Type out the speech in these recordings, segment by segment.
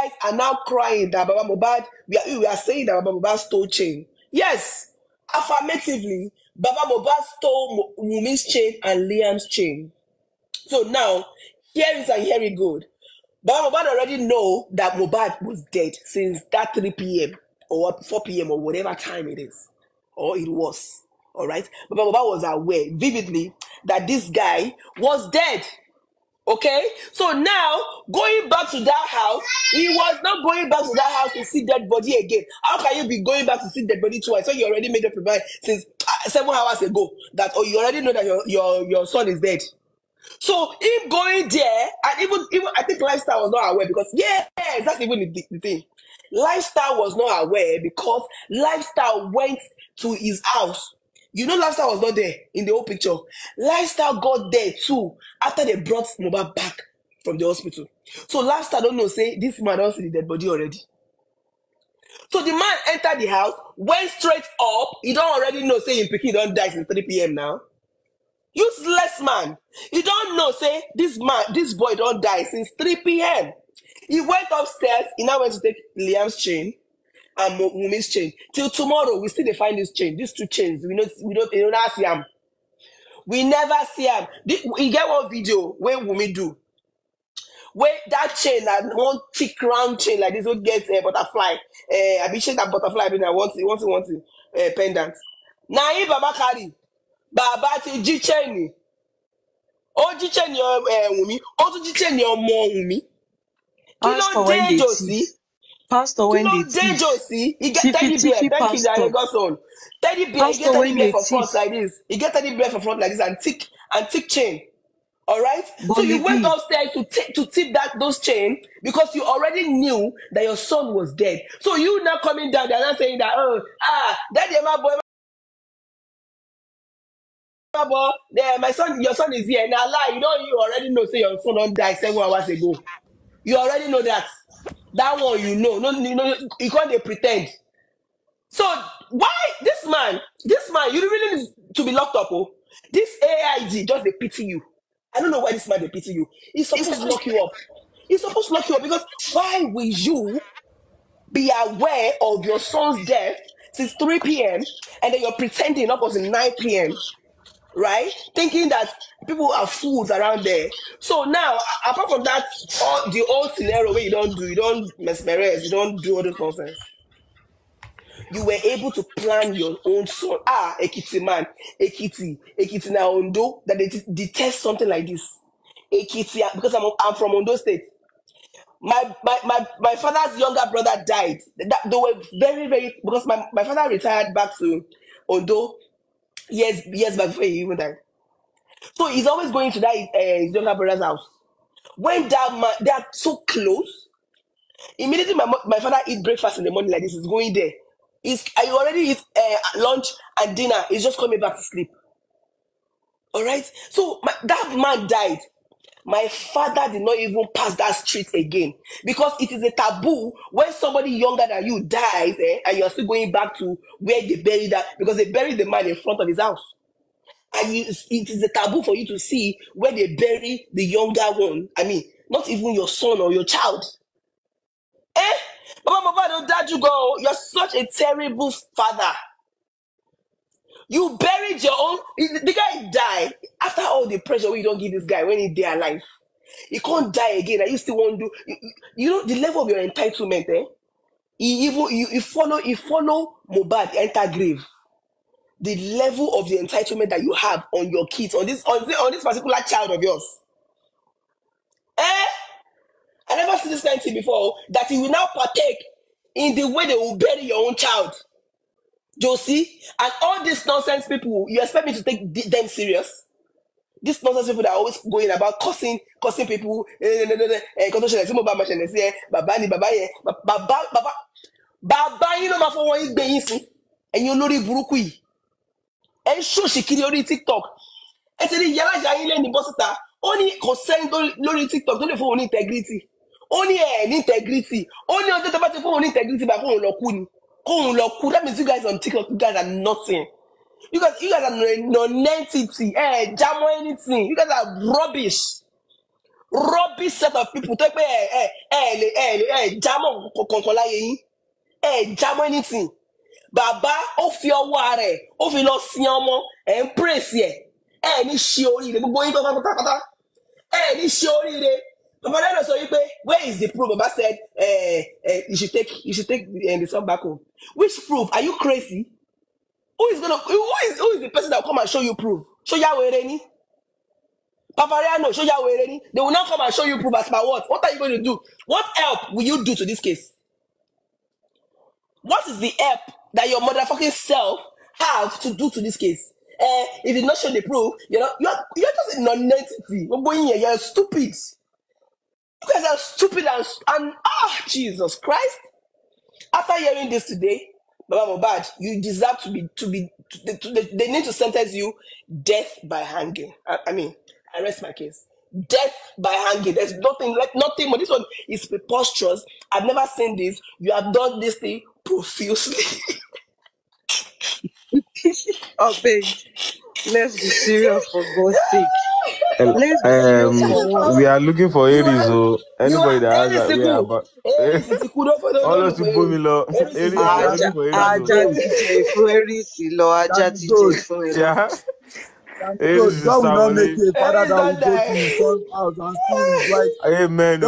guys are now crying that Baba Mohbad, we are saying that Baba Mohbad stole chain. Yes, affirmatively, Baba Mohbad stole Wumi's chain and Liam's chain. So now, here is and here it goes. Baba Mohbad already know that Mohbad was dead since that 3 p.m. or 4 p.m. or whatever time it is, or it was. All right, Baba Mohbad was aware vividly that this guy was dead. Okay, so now going back to that house, he was not going back to that house to see dead body again. How can you be going back to see dead body twice? So you already made up your mind since 7 hours ago that you already know that your son is dead. So him going there, and even I think Lifestyle was not aware because yes, that's even the thing. Lifestyle was not aware because Lifestyle went to his house. You know, Lifestyle was not there in the whole picture. Lifestyle got there too after they brought Mohbad back from the hospital. So Lifestyle don't know, say this man don't see the dead body already. So the man entered the house, went straight up. He don't already know, say him pikin don't die since 3 p.m. now. Useless man. You don't know, say this boy don't die since 3 p.m. He went upstairs. He now went to take Liam's chain and Wumi's chain. Till tomorrow, we still find this chain, these two chains. We don't see them. We never see them. We get one video where Wumi do. Where that chain, that one thick round chain like this, will get a butterfly. I be shake that butterfly. I want it, pendant. Now, if Baba carry, Baba ti jí chain. O jí chain your Wumi. O tún jí chain your more Wumi. Pastor, when they Josie. Pastor, when they teach. Josie, he get teddy bear. Thank you, Lagos son. Teddy bear, he get teddy bear for front like this. He get teddy bear for front like this and thick chain. All right. So you went upstairs to tip those chain because you already knew that your son was dead. So you now coming down, they're not saying that daddy, my boy. My son, your son is here. Now lie, you already know. Say your son don't die 7 hours ago. You already know that. That one you know. No, you can't pretend. So why this man, you really need to be locked up. Oh, this AIG just they pity you. I don't know why this man they pity you. He's supposed to lock you up. He's supposed to lock you up because why will you be aware of your son's death since 3 p.m. and then you're pretending up until 9 p.m. right? Thinking that people are fools around there. So now, apart from that, the old scenario where you don't mesmerize, you don't do all those nonsense. You were able to plan your own son. Ekiti man, Ekiti na Ondo, that they detest something like this. Ekiti, because I'm from Ondo State. My father's younger brother died. They were very, very, because my father retired back to Ondo years back before he even died. So he's always going to that his younger brother's house. When that man, they are so close, immediately my father eat breakfast in the morning like this. He's going there. I already eat lunch and dinner. He's just coming back to sleep. All right. So that man died. My father did not even pass that street again because it is a taboo when somebody younger than you dies and you're still going back to where they buried that because they buried the man in front of his house. And it is a taboo for you to see where they bury the younger one. I mean, not even your son or your child. Baba, don't dad you go. You're such a terrible father. You buried your own. The guy died after all the pressure you don't give this guy when he's there alive. He can't die again. You still won't do. You know the level of your entitlement. He follow Mohbad enter grave. The level of the entitlement that you have on your kids, on this particular child of yours. I never seen this kind of thing before, that you will now partake in the way they will bury your own child. Josie, and all these nonsense people, you expect me to take them serious? These nonsense people that are always going about cursing people. Baba, you know my phone is being and you know the burukui. And show she kiri on TikTok. And say the yala jaile ni bossita. Only concern lórí TikTok don't phone integrity. Only integrity. Only on the phone integrity by phone lokuni. That means you guys on TikTok, you guys are nothing. You guys are non-entity. Jamo anything. You guys are rubbish. rubbish set of people tó pé jámọ́ kankan láyé yín jámọ́ anything bàbá ó fi ọwọ́ rẹ̀ ó fi lọ sin ọmọ ń praise ní ṣe oríire gbogbo yín pátápátá ní ṣe oríire bàbá náà sọ wípé where is the proof? Bàbá said you should take the son back home. Which proof? Are you crazy? Who is the person that will come and show you proof? Show ya were ni? Papariano, show ya were ni? They will not come and show you proof as per what? What are you going to do? What help will you do to this case? What is the help that your motherfucking self have to do to this case? If you not show the proof, you're just a non-entity. You're stupid. You guys are stupid and Jesus Christ. After hearing this today, Baba Mohbad, you deserve they need to sentence you death by hanging. I rest my case. Death by hanging. There's nothing more. This one is preposterous. I've never seen this. You have done this thing profusely. Oh, babe, let's be serious for God's sake. Let's be serious for once. We are looking for Aries, so anybody that has that, we are about. Aries is Always to boom Aries, we are looking for Ajá ti jẹ fún Aries lọ, ajá ti jẹ fún ẹ. Yeah. God will not make you a father that will go to his son's house and steal his wife. Amen.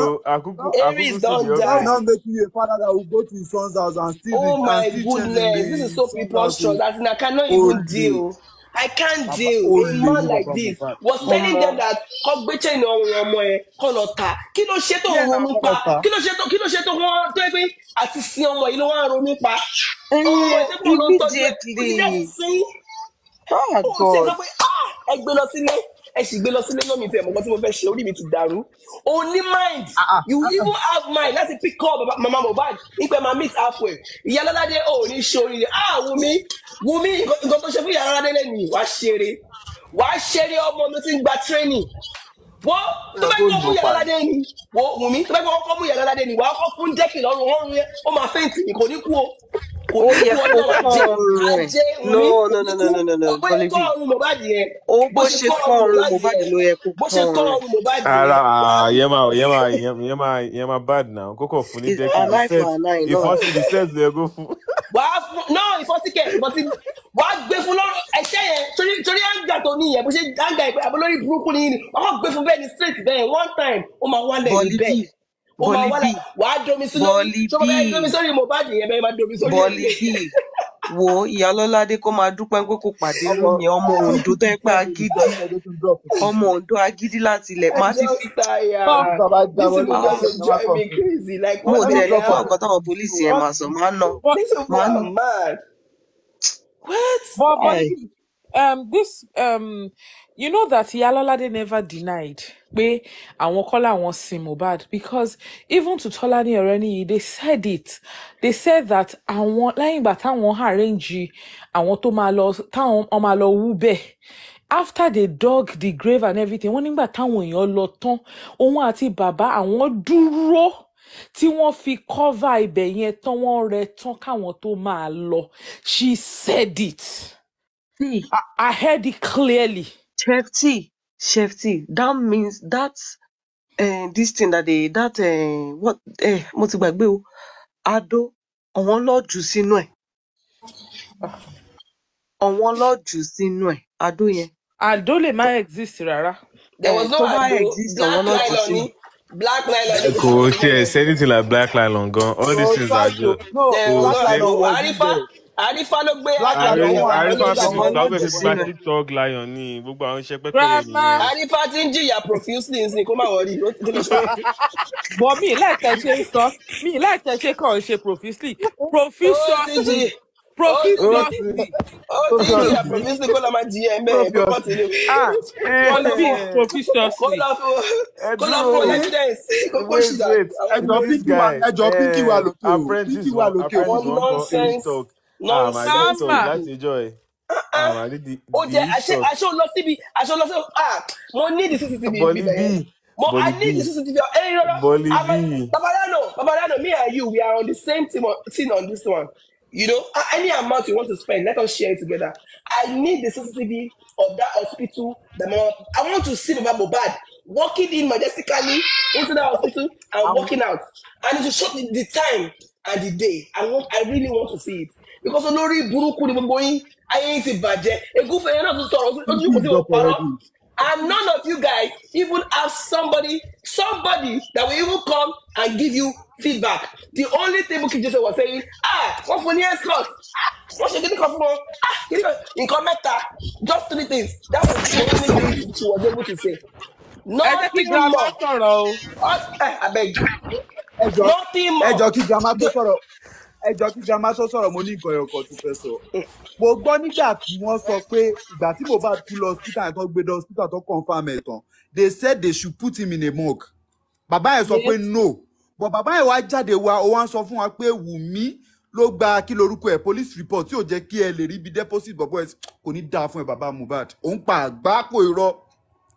Aries don't die. God will not make you a father that will go to his son's house and steal Oh my goodness, this is so preposterous. As in, I cannot even deal. I can't deal. A man like this was telling them that kọgbẹ́chẹ́ ni ọmọ ẹ kọ́nà ta. Kí ló ṣe tó ronú pa? Kí ló ṣe tó wọ́n tó ẹgbẹ́ àti sin ọmọ yìí ló wá ronú pa? Ọmọ ẹ tẹ́kọ̀ ló ń tọ́jú ẹ. Immediately. Oh God. Ẹ gbé lọ sílé. Ẹ sì gbé lọ sílé náà mi fẹ́ mọ̀ tí mo fẹ́ ṣe orí mi ti dàrú. O ní mind. You even have mind láti pick up Mama Mohbad. Ìpè máa meet halfway. Ìyá Lọ́ládé ò ní ṣe oríire. Wùmí nǹkan tó ṣe fún ìyá Lọ́ládé lẹ́nu wàá ṣeré ọmọ mi ti ń gba training. Wọ́n tó bá kọ́ mú ìyá Lọ́ládé ni. Wùmí tó bá kọ́ mú ìyá Lọ́ládé ni wàá kọ́ fún dẹ́kì lọ́rùn yẹn ó máa fẹ́ǹtì ni kò ní kú o. Ó yẹ kó kọ́ ọrùn rẹ̀. No. Bó ṣe kọ́ ọrùn Mohbad yẹn. Bó ṣe kọ́ ọrùn Mohbad ló yẹ kó Bó ṣe kọ́ kọ́ ọrùn. ọrùn Mohbad yẹn. Yema bad now. Koko funi It's an eye for an eye, if no. once the sense they go for. Ìfọ́síkẹ̀ wàá gbé fún lọ́rùn ẹ̀ṣẹ́ yẹn torí àǹgà tó ní yẹn bó ṣe àǹgà ìpè àbólórí burúkú ní yìí wàá gbé fún bẹ́ẹ̀ ni straight bẹ́ẹ̀ one time ó máa wálẹ̀ ní bẹ́ẹ̀ ó máa wálẹ̀ wàá domi sí lórí domi sórí Mohbad yẹn bẹ́ẹ̀ máa domi sórí Bọ́lí wo ìyá Lọ́ládé kó máa dúpẹ́ pé kò pàdé lónìí ọmọ Oǹdó tó yẹ pé agídí ọmọ Oǹdó agídí láti ilẹ̀ má ti fi. Mo ò tẹ̀lé fún ọ̀kan táwọn pólíìsì yẹn máa sọ máa nà. But this you know that Iyalolade never denied pé àwọn kọ́ làwọn sin Mohbad because even to Tolani Oreniyi they said it. They said that àwọn lẹ́yìn ìgbà táwọn arrange àwọn tó máa lọ táwọn máa lọ wú bẹ́ẹ̀ after they dug the grave and everything wọ́n nígbà táwọn èèyàn lọ tán òun àti bàbá àwọn dúró tí wọ́n fi cover ibẹ̀ yẹn tán wọ́n rẹ̀ tán káwọn tó máa lọ. She said it. See, I heard it clearly. Shefty, that means that's this thing that what mo ti gbàgbé o Ado àwọn lọ jù sínú ẹ̀. Àwọn lọ jù sínú ẹ̀ Ado yẹn. Ado lè má exist rárá. There was no Ado. Black nylon. Cool, yes, anything like black nylon gone. All these things are just. Arifa ló gbé Arifa ti gba TikTok lion ní gbogbo àwọn iṣẹ́ pẹ́pẹ́rẹ́ nìyẹn. Arifa ti ń jìyà profusely ní kó má wọrí ó ti lè ṣe. But mi láìpẹ́ ṣe kàn ṣe profusely. Profusely. Ó ti jìyà profusely kó lọ máa jìyà ẹ̀mẹ́ kó pọ̀ sílẹ̀. Profusely. Kó lọ fún evidence kó ṣì dà. Ẹjọ́ Pinky wà lókè. Nonsense. Láti enjoy. Ó jẹ́ aṣọ lọ síbi mo need the CCTV bíbẹ̀. I need the CCTV. Babariano, me and you, we are on the same team on this one. You know, any amount you want to spend, let us share it together. I need the CCTV of that hospital. I want to see Mohbad walking in majestically into the hospital and walking out. And it will show the time and the day. I really want to see it. Because olórí burúkú ni gbogbo yín, ayé yín ti bàjẹ́. Egúnfẹ̀ yẹn náà tún sọ̀rọ̀ ojú kò sí wọn parọ́. And none of you guys even have somebody that will even come and give you feedback. The only thing Bukky Jesse was saying, wọ́n fún ní escort, wọ́n ṣe kíní kan fún wọn, kíní kan, nǹkan mẹ́ta, just 3 things. That was the only thing she was able to say. ẹ jẹ́ kí Nothing grandma more. sọ̀rọ̀ o. Abeg. ẹjọ Nothing more. ẹjọ kí grandma tó sọ̀rọ̀ mo ní nǹkan ẹ̀kọ́ tí fẹ́ sọ. Mo gbọ́ nígbà tí wọ́n sọ pé ìgbà tí Mohbad kú lọ hospital tó gbé lọ hospital tó confam ẹ̀ tán, they said they should put him in a morgue. Bàbá ẹ̀ sọ pé no, but bàbá ẹ̀ wá jáde wá ó wá ń sọ fún wa pé Wùmí ló gba kí lorúkọ ẹ̀ police report tí ò jẹ́ kí ẹ lè rí ibi deposit bọ̀bọ̀ ẹ̀ kò ní dáa fún ẹ bàbá Mohbad. Òun pa àgbákò irọ́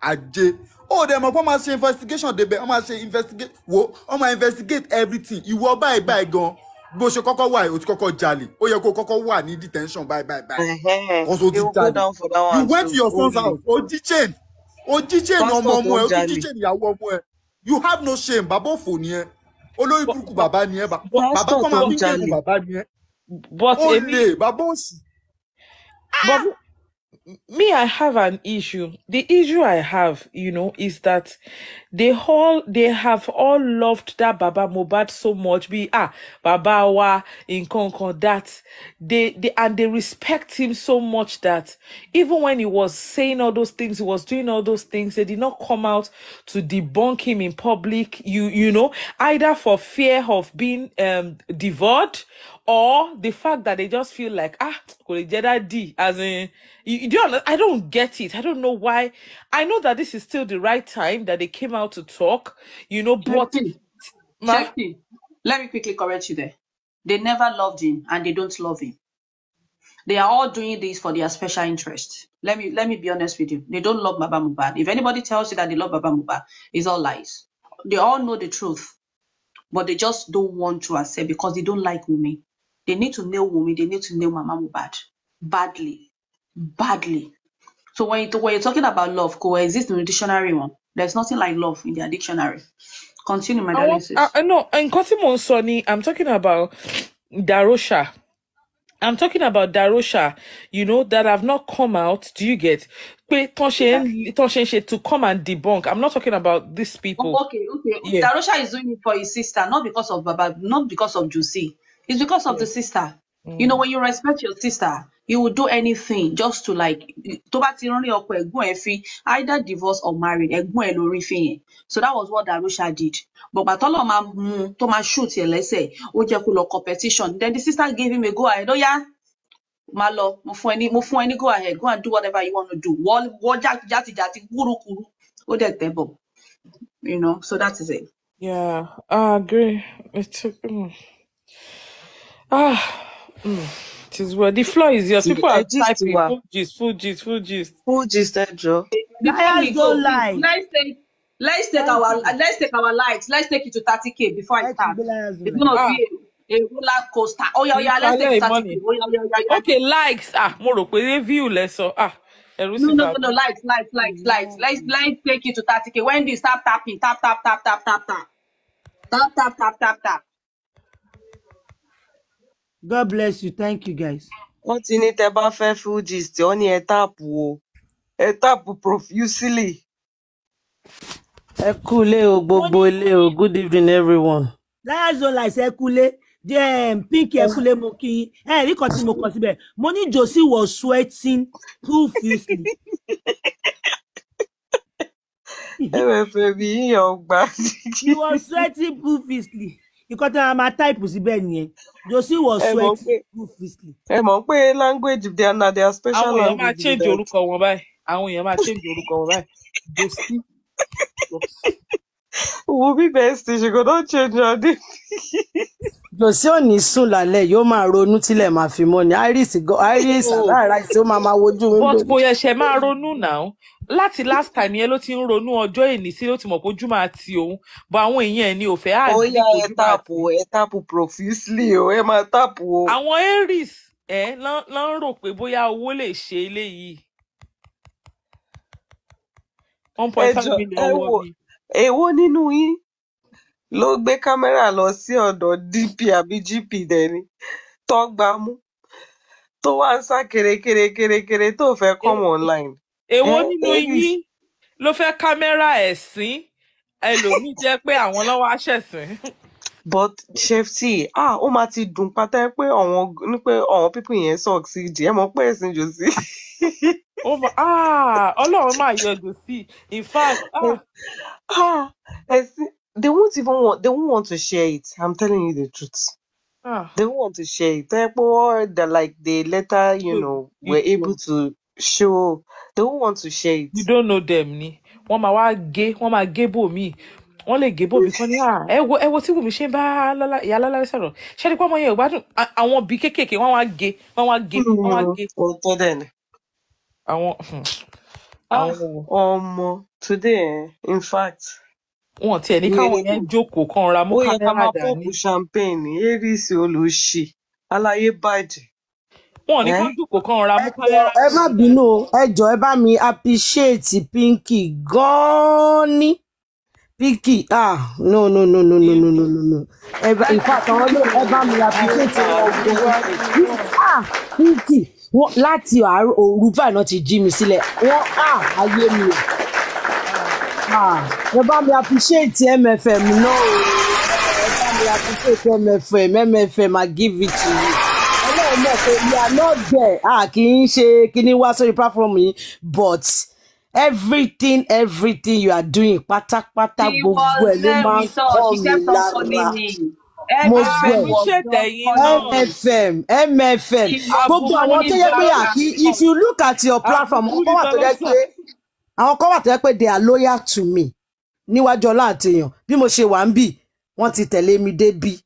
ajé. Ó dẹ̀ mọ̀ pé wọ́n máa ṣe investigation débẹ̀, wọ́n máa ṣe investigate wọ́n máa investigate everything. Ìwọ báyìí gan bó ṣe kọ́kọ́ wà ó ti kọ́kọ́ jalè, ó yẹ kó kọ́kọ́ wà ní detention báyìí. Also ti jalè. You went to your son's house, ó jí chain ọmọ ọmọ ẹ, ó tún jí chain ìyàwó ọmọ ẹ. You have no shame, bàbá òfò ni ẹ. Olórí burúkú bàbá ni ẹ, bàbá kọ́ máa fi kẹ́kọ̀ọ́ bàbá ni ẹ. Ó lè bàbá òsì. But me, I have an issue. The issue I have, is that they have all loved that Baba Mohbad so much. Baba wa in that they respect him so much that even when he was saying all those things, he was doing all those things, they did not come out to debunk him in public. Either for fear of being devoured, or the fact that they just feel like, as in, I don't get it. I don't know why. I know that this is still the right time that they came out to talk, but... Shefty, let me quickly correct you there. They never loved him and they don't love him. They are all doing this for their special interest. Let me be honest with you. They don't love Baba Mohbad. If anybody tells you that they love Baba Mohbad, it's all lies. They all know the truth, but they just don't want to accept because they don't like Wunmi. They need to nail Wunmi. They need to nail Mama Mohbad badly. So when you're talking about love, coexist in the dictionary one. There's nothing like love in their dictionary. Continue, my darling sis. No, in Kotimo Sonny, I'm talking about Darosha. That have not come out. Do you get? To come and debunk. I'm not talking about these people. Okay. Yeah. Darosha is doing it for his sister, not because of Baba, not because of Juicy. It's because of the sister. When you respect your sister, you will do anything just to either divorce or marry. So that was what Darusha did. But Batolo shoot here, let's say, competition. Then the sister gave him a go ahead. Oh yeah, Malo, Mufuni, go ahead, go and do whatever you want to do. So that is it. Yeah, I agree. It is well. The floor is yours. People are typing full gist, Joe. Guys don't lie. Let's take our lights. Let's take it to 30K before I start. It's gonna be a roller coaster. Oh yeah, let's take it to 30K. Yeah. Okay, likes. More view less. No, lights. Let's take it to 30K. When do you start tapping? Tap. God bless you. Thank you, guys. Wọ́n ti ní tẹ́ bá fẹ́ full gist, ó ní ẹ táàpù profusely. Ẹ kúlé o, gbogbo ilé o. Good evening, everyone. Liars don't lie, ẹ kúlé. Pinky ẹ kúlé mo kí. Rí kan tí mo kọ síbẹ̀. Mo ní Josie was sweating profusely. He was sweating profusely. Ìkọ́ tí a máa type síbẹ̀ nìyẹn. Josie was sweating profusely. Ẹ mọ̀ pé language na their special language. Àwọn èèyàn máa change orúkọ wọn báyìí. Josie. Wunmi bestie, she go don change her name. Josie ò ní sùn lálẹ́, yóò máa ronú tílẹ̀ máa fi mọ́ ni. Iris àrà tí ó máa wojú window. But kò yẹ ṣe máa ronú now. Láti last time yẹn ló ti ń ronú ọjọ́ èní sí ló ti mọ̀ pé ojú máa ti òun. But àwọn èèyàn ẹ̀ ní ò fẹ́ àgbẹ̀ ojú ẹ táàpù profusely o, ẹ máa táàpù o. Àwọn Aries ló ń rò pé bóyá owó lè ṣe eléyìí. 1.5 million wọ mi. Èwo nínú yín ló gbé kámẹ́rà lọ sí ọ̀dọ̀ DP àbí GP dẹni tó gbá mú tó wá ń sá kéré tó fẹ́ come online. Èwo nínú yín ló fẹ́ kámẹ́rà ẹ̀sìn ẹlòmíì jẹ́ pé àwọn lọ́wọ́ àṣẹ̀sìn. But Chef T, ó máa ti dùn pátá pé àwọn people yẹn succeed. Ẹ mọ̀ pé ẹ̀sìn jò sí. Ọlọ́run máa yọjú sí. In fact, they won't want to share it. I'm telling you the truth. They won't want to share it. They later, were able to show. They won't want to share it. You don't know them ni. Wọ́n máa gé bò mí. Wọ́n lè gé bò mí kan ní ẹ wo tí Wùmí ṣe ń bá ìyá Lọ́lá sọ̀rọ̀. Ṣé ni pé ọmọ yẹn ò gbádùn àwọn bí kéékèèké wọ́n wá gé. Òótọ́ dẹ̀ ni. Ọmọ today, in fact. Wọ́n tiẹ̀ ní káwọn yẹn jókòó kan ra mú kámẹ́rà dání. Ó yẹ ká máa pọ́ọ̀pù champagne, Eris olóṣì, aláyé bàjẹ́. Wọ́n ní ká jókòó kan ra mú kámẹ́rà. Ẹ má bínú o, ẹ jọ̀ọ́ ẹ bá mi appreciate Pinky gan-an ní. Pinky, no. In fact, ẹ bá mi appreciate wọn. Pinky, láti òru báyìí náà ti jí mi sílẹ̀. Ayé mi o. Ẹ bá mi appreciate MFM náà o. Ẹ bá mi appreciate MFM, I give it to you. Ọlọ́run mọ̀ pé we are not there. Kì í ṣe kíní wá sórí platform yìí, but everything you are doing pátápátá gbogbo ẹ̀ ló máa ń kọ́ mi lára. Mo gbọ́ MFM gbogbo àwọn tó yẹ pé if you look at your platform àwọn kan wà tó yẹ pé they are loyal to me níwájú Ọlọ́run àti èèyàn bí mo ṣe wà ń bì wọ́n ti tẹ̀lé mi débi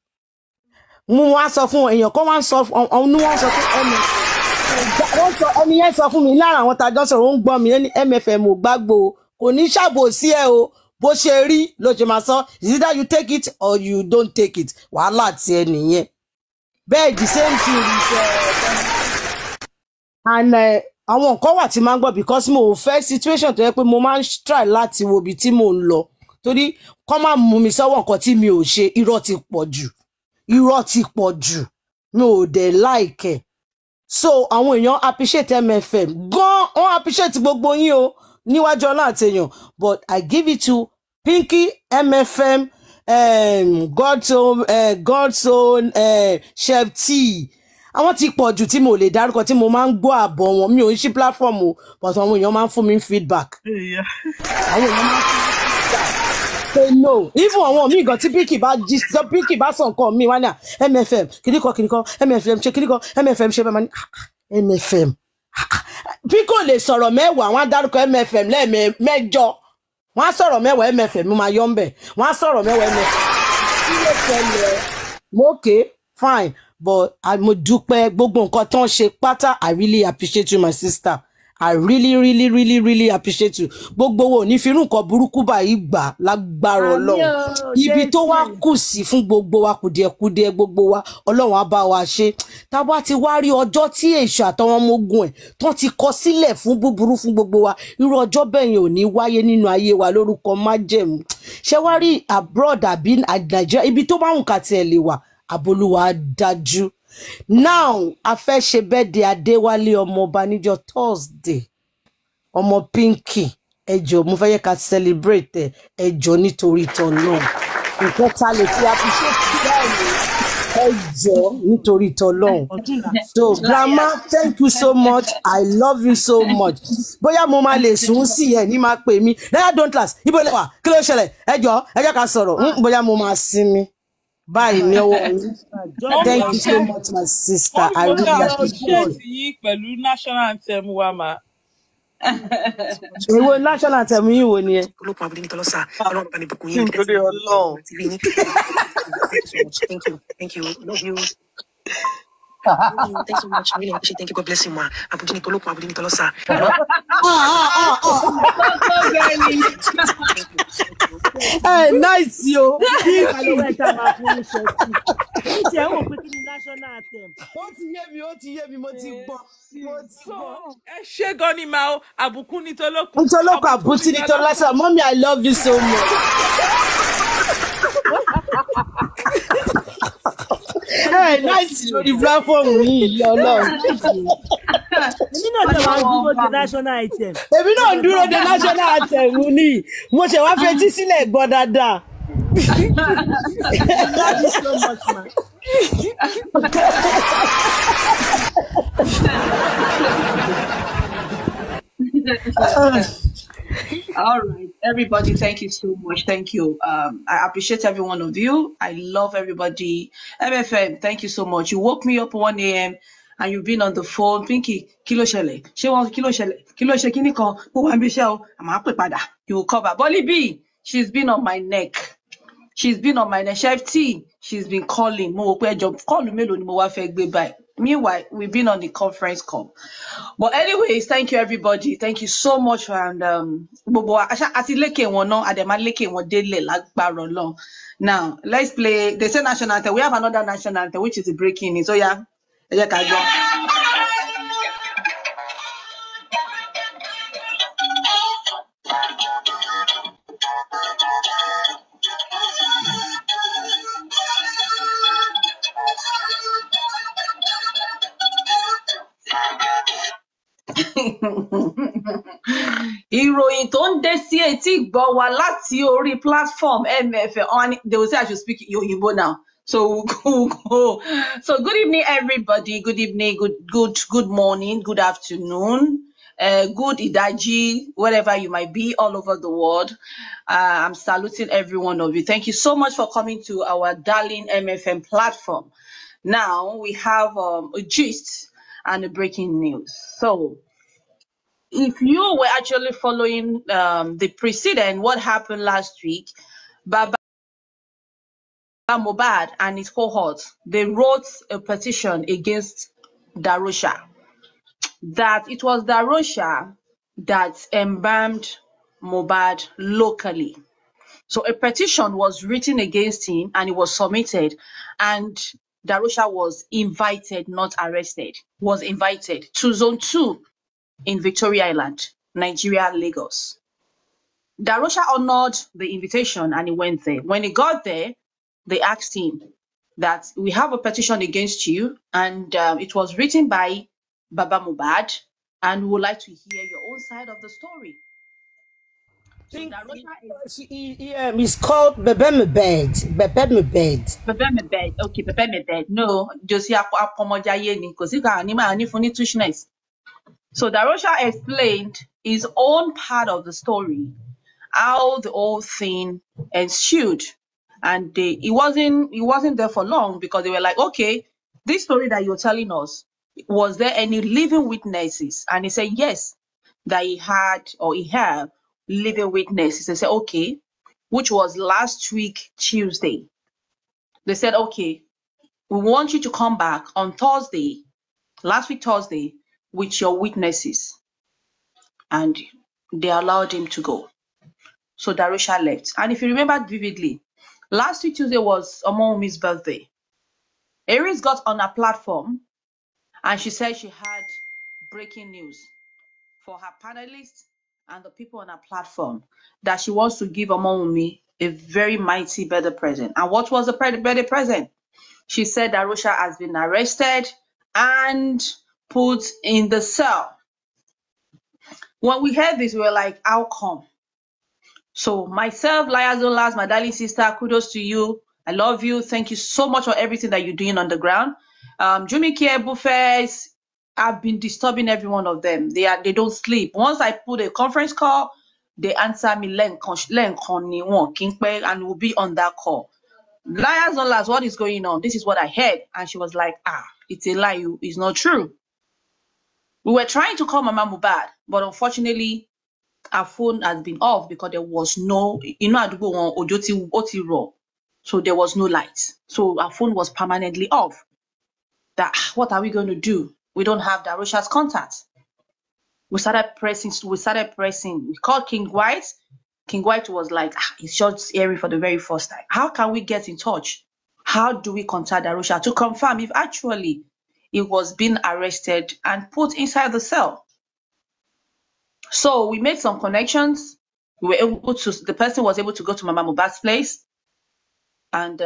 mo wá sọ fún èèyàn kan wọ́n sọ fún ẹni yẹn sọ fún mi lára àwọn tàjọ sọ̀rọ̀ ó ń gbọ́ mi ní MFM ò gbàgbó kò ní ṣàbòsí ẹ o bó ṣe rí ló ṣe máa sọ is either you take it or you don't take it wàhálà ti ẹ nìyẹn bẹ́ẹ̀ the same thing and àwọn nǹkan wà tí máa ń gbọ́ because mo fẹ́ situation tó yẹ pé mo máa ń try láti wo ibi tí mò ń lọ torí kọ́ máa mú mi sọ́wọ́ nǹkan tí mi ò ṣe irọ́ ti pọ̀ jù mi ò dẹ̀ like so àwọn èèyàn appreciate MFM gan wọ́n appreciate gbogbo yín o níwájú Ọlọ́run àti èèyàn but I give it to Pinky, MFM, God's own Chef T. Àwọn tí pọ̀ jù tí mo lè dárúkọ tí mo máa ń gbọ́ àbọ̀ wọn mi ò ń ṣí platform o but àwọn èèyàn máa ń fún mi feedback. Àwọn èèyàn máa ń fún mi feedback. Say no even àwọn míì gan tí Pinky bá sọ nǹkan mi wá ní MFM kìnnìkan MFM ṣe kìnnìkan MFM ṣe bẹ́ẹ̀ máa ní MFM Pinky ò lè sọ̀rọ̀ mẹ́wàá wọ́n á dárúkọ MFM lẹ́ẹ̀mẹ́jọ wọ́n á sọ̀rọ̀ mẹ́wàá MFM mo máa yọ ń bẹ̀ wọ́n á sọ̀rọ̀ mẹ́wàá MFM okay fine but mo dúpẹ́ gbogbo nǹkan tó ń ṣe pátá I really appreciate you my sister I really appreciate you gbogbo wo ní fi irú nǹkan burúkú báyìí gbà lágbára Ọlọ́run ibi tó wá kù sí fún gbogbo wa kùdìẹ̀kudiẹ gbogbo wa Ọlọ́run á bá wa ṣe tá bá ti wá rí ọjọ́ tí èṣù àtàwọn ọmọ ogun ẹ̀ tó ti kọ sílẹ̀ fún búburú fún gbogbo wa irú ọjọ́ bẹ́ẹ̀ yẹn ò ní wáyé nínú ayé wa lórúkọ májẹ̀mú ṣé wá rí abroad àbí Nàìjíríà ibi tó bá wùn ká tiẹ̀ lè wà àbolúwa dájú. Now a fẹ́ ṣe birthday Adéwálé ọmọọba níjọ́ Thursday ọmọ Pinky ẹjọ́ mo fẹ́ yẹ ká celebrate ẹjọ́ nítorí tọlọ́run nǹkan tá lè fi appreciate ẹjọ́ nítorí tọlọ́run so grandma thank you so much I love you so much bóyá mo máa lè sùn sí ẹ ní máa pè mí náírà don't last ibo lẹwà kí ló ṣẹlẹ̀ ẹjọ́ ká sọ̀rọ̀ bóyá mo máa sinmi. Bye, no one. Thank you so much, my sister. I really appreciate it. Pẹ̀lú national anthem wa ma. Èwo national anthem yìí wo ni ẹ? Olókun abúlé nítorí ọ̀sà Ọlọ́run bá ní bùkún yín. Nítorí Ọlọ́run. Thank you. Love you. Thanks so much. Really appreciate. Thank you. God bless you, ma. Abúlé nítorí Olókun abúlé nítorí ọ̀sà. Hey, nice yo. ti ẹ̀ wò pé kí ni national anthem. Ó ti yé mi, mo ti gbọ́. So ẹ ṣé gan ni ma o, àbùkún ní tolókun. Ntolókun àbùtí ní tolásà, mommy I love you so much. Hey, nice lórí platform yìí Ọlọ́run. Èmi náà tẹ̀ wá dúró de national anthem. Èmi náà dúró de national anthem ni. Mo ṣe wá fetí sílẹ̀ gbọ́ dáadáa. I love you so much, man. All right, everybody, thank you so much. Thank you. I appreciate every one of you. I love everybody. MFM, thank you so much. You woke me up 1 a.m. and you've been on the phone. Pinky, kilo shele. She wants kilo shele. Kilo shekini ko. You will cover. Bolly B, she's been on my neck. She's been on my neck. Chef T, she's been calling. Meanwhile, we've been on the conference call. But anyways, thank you everybody. Thank you so much. And now let's play. They say national anthem. We have another national anthem, which is the breaking news. So yeah. Ìròyìn tó ń dé sí etí gbọ́ wa láti orí platform MFM. They will say I should speak Yoruba now. So good evening, everybody. Good evening, good morning, good afternoon, good idaji, wherever you might be all over the world. I'm saluting every one of you. Thank you so much for coming to our darling MFM platform. Now we have a gist and a breaking news. So if you were actually following the precedent, what happened last week, Baba Mohbad and his cohort, they wrote a petition against Darosha. That it was Darosha that embalmed Mohbad locally. So a petition was written against him and it was submitted, and Darosha was invited, not arrested, was invited to Zone 2 in Victoria Island, Nigeria, Lagos. Darosha honored the invitation and he went there. When he got there, they asked him that we have a petition against you, and it was written by Baba Mohbad, and we would like to hear your own side of the story. So it's called Mohbad. Mohbad. Okay, Mohbad. No, Josie Apomojaye ni kosika anima ani funi tushness. So Darosha explained his own part of the story, how the whole thing ensued, and he wasn't there for long because they were like, okay, this story that you're telling us, was there any living witnesses? And he said yes, that he had living witnesses. They said okay, which was last week Tuesday. They said okay, we want you to come back on Thursday, last week Thursday, with your witnesses. And they allowed him to go. So Darosha left. And if you remember vividly, last week Tuesday was Omomumi's birthday. Aries got on a platform and she said she had breaking news for her panelists and the people on her platform, that she wants to give Omomumi a very mighty birthday present. And what was the birthday present? She said Darosha has been arrested and put in the cell. When we heard this, we were like, how come? So myself, Layazolas, my darling sister, kudos to you. I love you. Thank you so much for everything that you're doing on the ground. Jumike, Buffets, I've been disturbing every one of them. They don't sleep. Once I put a conference call, they answer me, and we'll be on that call. Layazolas, what is going on? This is what I heard. And she was like, it's a lie. It's not true. We were trying to call Mama Mohbad, but unfortunately, our phone has been off because there was no, so there was no light. So our phone was permanently off. What are we going to do? We don't have Darosha's contact. We started pressing. We called King White. King White was like, it's just hearing for the very first time. How can we get in touch? How do we contact Darusha to confirm if actually he was being arrested and put inside the cell? So we made some connections. The person was able to go to Mama Mohbad's place and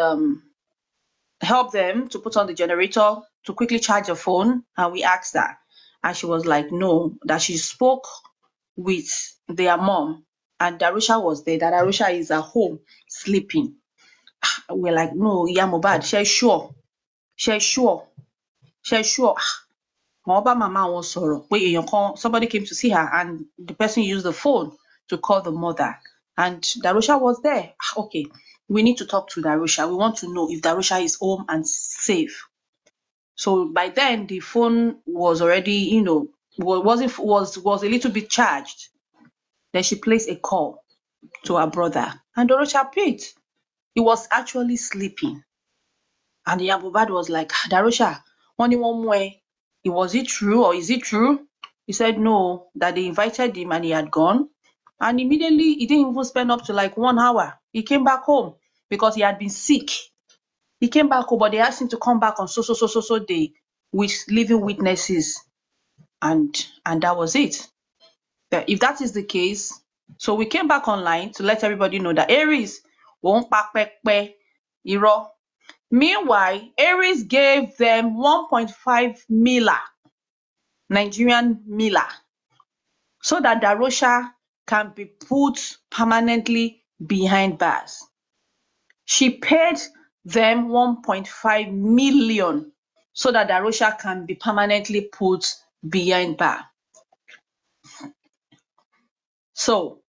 help them to put on the generator to quickly charge the phone. And we asked her. And she was like, no, that she spoke with their mom. And Darusha was there, that Darusha is at home sleeping. We're like, no, yeah, Mohbad, she's sure. She's sure. She's sure. Mama was sorrow. Somebody came to see her and the person used the phone to call the mother. And Darusha was there. Okay, we need to talk to Darusha. We want to know if Darusha is home and safe. So by then the phone was already, was a little bit charged. Then she placed a call to her brother. And Darusha picked. He was actually sleeping. And the Mohbad was like, Darusha, one way. Was it true or is it true? He said no, that they invited him and he had gone. And immediately, he didn't even spend up to like 1 hour. He came back home because he had been sick. He came back home, but they asked him to come back on so day with living witnesses. And that was it. If that is the case, so we came back online to let everybody know that Aries won't pack. Meanwhile, Aries gave them 1.5 mila, Nigerian mila, so that Darusha can be put permanently behind bars. She paid them 1.5 million so that Darusha can be permanently put behind bar. So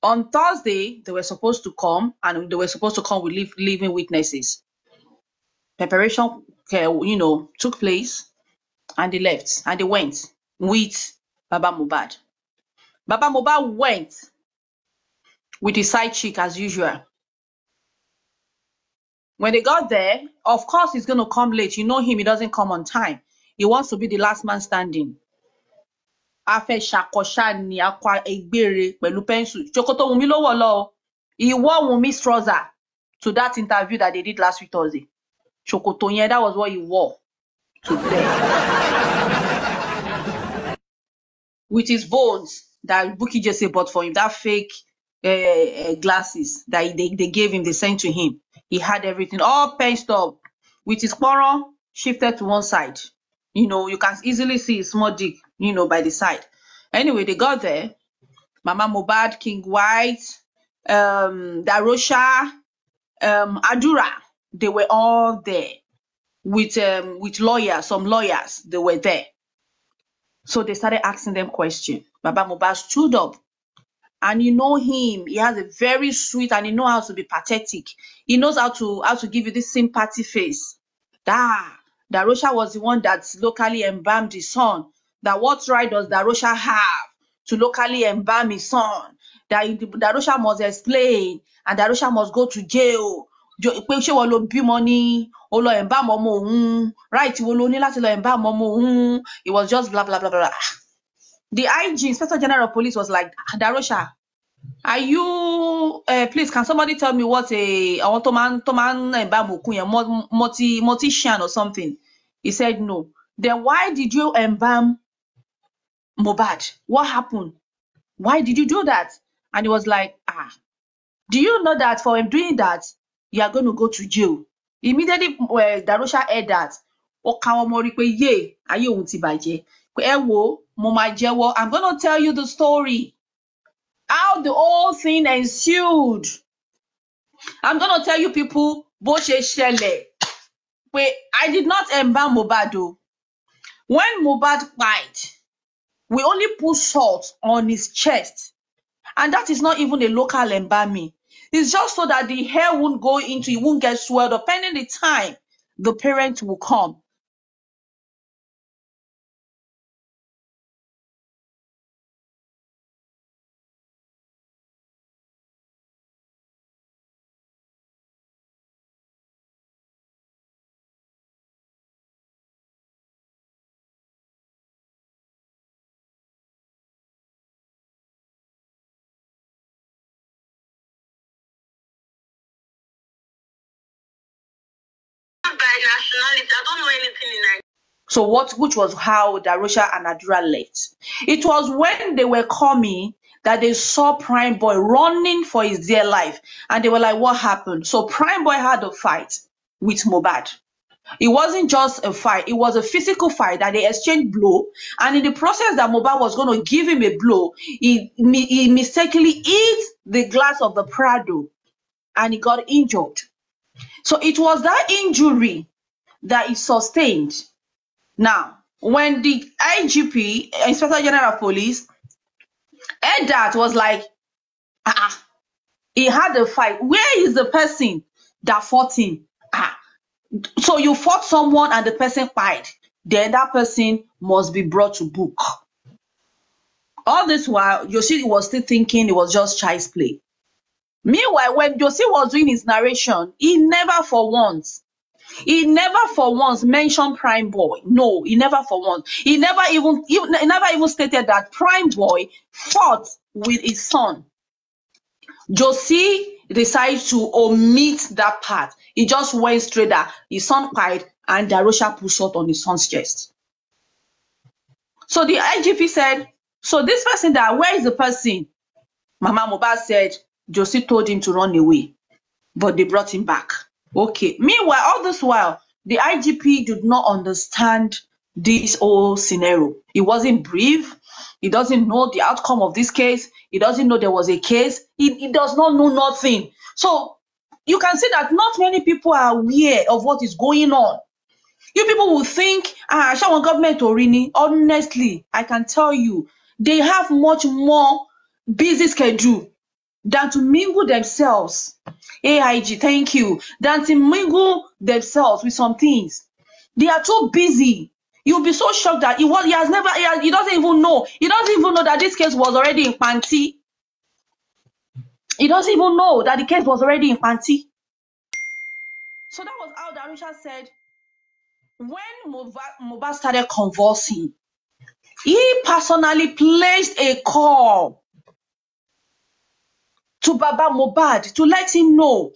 on Thursday, they were supposed to come and they were supposed to come with living witnesses. Preparation, took place and they left and they went with Baba Mohbad. Baba Mohbad went with his side chick as usual. When they got there, of course he's going to come late. You know him, he doesn't come on time. He wants to be the last man standing. Afe ṣàkọṣà ni akwa egbere pẹ̀lú pencil. Ṣòkòtò Wunmi ló wọ̀ lọ. He wore Wunmi's trouser to that interview that they did last week Thursday. Ṣòkòtò yẹn, that was what he wore to there. With his bones that Bukky Jesse bought for him, that fake glasses that they gave him, they sent to him. He had everything all penciled up with his quarrel shifted to one side. You can easily see his small dick, by the side. Anyway, they got there. Mama Mohbad, King White, Darusha, Adura, they were all there with lawyers, some lawyers, they were there. So they started asking them questions. Baba Mohbad stood up. And you know him, he has a very sweet and he knows how to be pathetic. He knows how to give you this sympathy face. Darusha was the one that locally embalmed his son. That what right does Darusha have to locally embalm his son? That Darusha must explain and Darusha must go to jail. Pé ṣé wọ́n ló bímọ ni ó lọ embalm ọmọ òun, right wo ló ní láti lọ embalm ọmọ òun. It was just blah blah blah blah. The IG, Inspector General of Police, was like, Darusha, are you please can somebody tell me what I want to man embalm mortician or something? He said no. Then why did you embalm Mohbad? What happened? Why did you do that? And he was like, do you know that for him doing that, you are going to go to jail? Immediately Darusha heard that. I'm going to tell you the story. How the whole thing ensued. I'm going to tell you people, bó ṣe ṣẹlẹ̀. Wait, I did not embalm Mohbad though. When Mohbad died, we only put salt on his chest. And that is not even a local embalming. It's just so that the hair won't go into, it won't get swelled up. Pending the time, the parent will come. nationality. I don't know anything in Nigeria. So which was how Darusha and Adura left. It was when they were coming that they saw Prime Boy running for his dear life. And they were like, what happened? So Prime Boy had a fight with Mohbad. It wasn't just a fight, it was a physical fight that they exchanged blow. And in the process that Mohbad was going to give him a blow, he mistakenly hit the glass of the Prado and he got injured. So it was that injury that he sustained. Now, when the IGP, Inspector General of Police, heard that, was like, he had a fight. Where is the person that fought him? So you fought someone and the person fight, then that person must be brought to book. All this while, Josie was still thinking it was just child's play. Meanwhile, when Josie was doing his narration, he never for once mentioned Prime Boy. No, he never for once. He never even stated that Prime Boy fought with his son. Josie decided to omit that part. He just went straight that his son cried and Darusha put shot on his son's chest. So the IGP said, so this person that, where is the person? Mama Mohbad said, Josie told him to run away, but they brought him back. Okay. Meanwhile, all this while, the IGP did not understand this whole scenario. He wasn't brief. He doesn't know the outcome of this case. He doesn't know there was a case. He does not know nothing. So you can see that not many people are aware of what is going on. You people will think, Shawan government Orini. Honestly, I can tell you, they have much more busy schedule than to mingle themselves. AIG, thank you. Than to mingle themselves with some things. They are too busy. You'll be so shocked that he doesn't even know. He doesn't even know that this case was already in Panti. He doesn't even know that the case was already in Panti. So that was how Darusha said, when Mohbad started convulsing, he personally placed a call to Baba Mohbad to let him know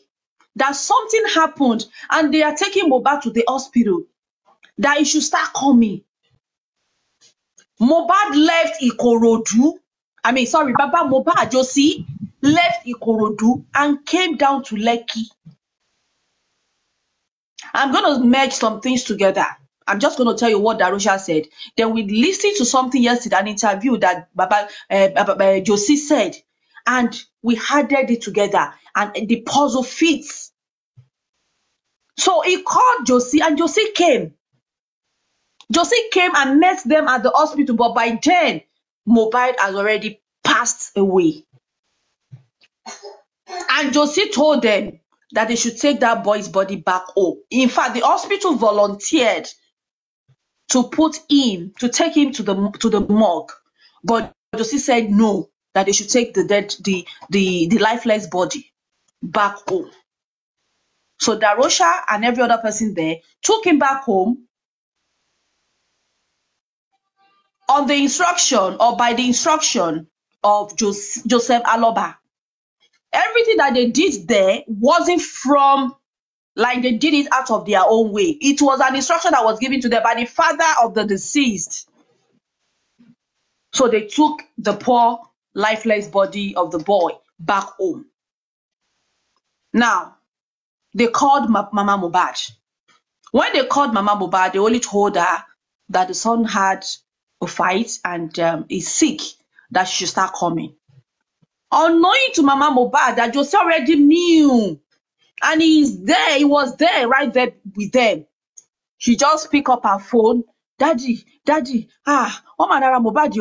that something happened and they are taking Mohbad to the hospital, that he should start coming. Mohbad left Ikorodu. Baba Mohbad, Josie, left Ikorodu and came down to Lekki. I'm going to merge some things together. I'm just going to tell you what Darusha said. Then we listened to something yesterday, an interview that Josie said, and we added it together, and the puzzle fits. So he called Josie, and Josie came. Josie came and met them at the hospital, but by then, Mohbad has already passed away. And Josie told them that they should take that boy's body back home. In fact, the hospital volunteered to take him to the morgue. But Josie said no, that they should take the lifeless body back home. So Darusha and every other person there took him back home on the instruction or by the instruction of Joseph Aloba. Everything that they did there wasn't from, like, they did it out of their own way. It was an instruction that was given to them by the father of the deceased. So they took the poor, lifeless body of the boy back home. Now, they called Mama Mohbad. When they called Mama Mohbad, they only told her that the son had a fight and is sick, that she should start coming. Unknowing to Mama Mohbad that Josie already knew, and he was there, right there with them. She just picked up her phone. Daddy, Omanara Mohbad,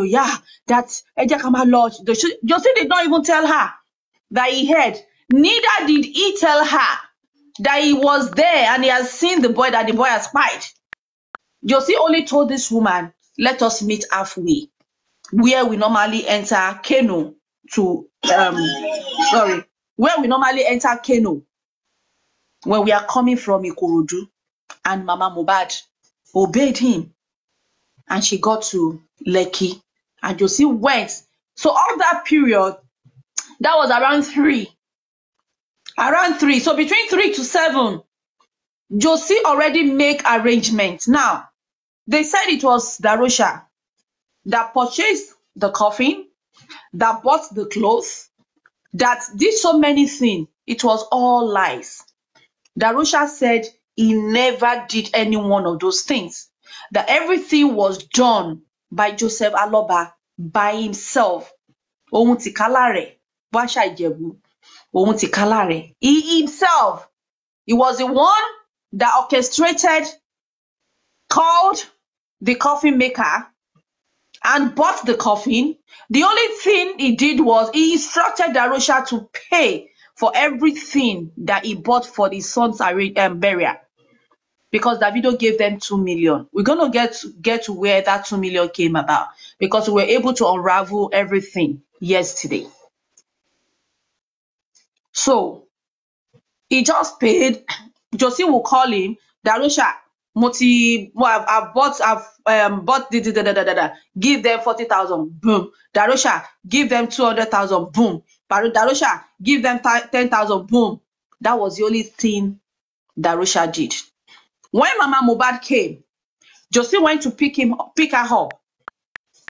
that Eja Kama Lodge. Josie did not even tell her that he heard. Neither did he tell her that he was there and he has seen the boy, that the boy has spied. Josie only told this woman, let us meet halfway, where we normally enter Kano where we normally enter Kano when we are coming from Ikorodu. And Mama Mohbad obeyed him, and she got to Lekki, and Josie went. So all that period, that was around 3. So between 3 to 7, Josie already make arrangements. Now, they said it was Darusha that purchased the coffin, that bought the clothes, that did so many things. It was all lies. Darusha said he never did any one of those things. That everything was done by Joseph Aloba by himself. Ohun tìkálà rẹ̀, bó àṣà Ìjẹ̀bú, ohun tìkálà rẹ̀. He himself, he was the one that orchestrated, called the coffin maker and bought the coffin. The only thing he did was he instructed Darusha to pay for everything that he bought for the son's burial, because Davido gave them 2 million. We're going to get to where that 2 million came about, because we were able to unravel everything yesterday. So he just paid. Josie will call him, Darusha, I've bought give them 40,000, boom. Darusha, give them 200,000, boom. Darusha, give them 10,000, boom. That was the only thing Darusha did. When Mama Mohbad came, Josie went to pick her up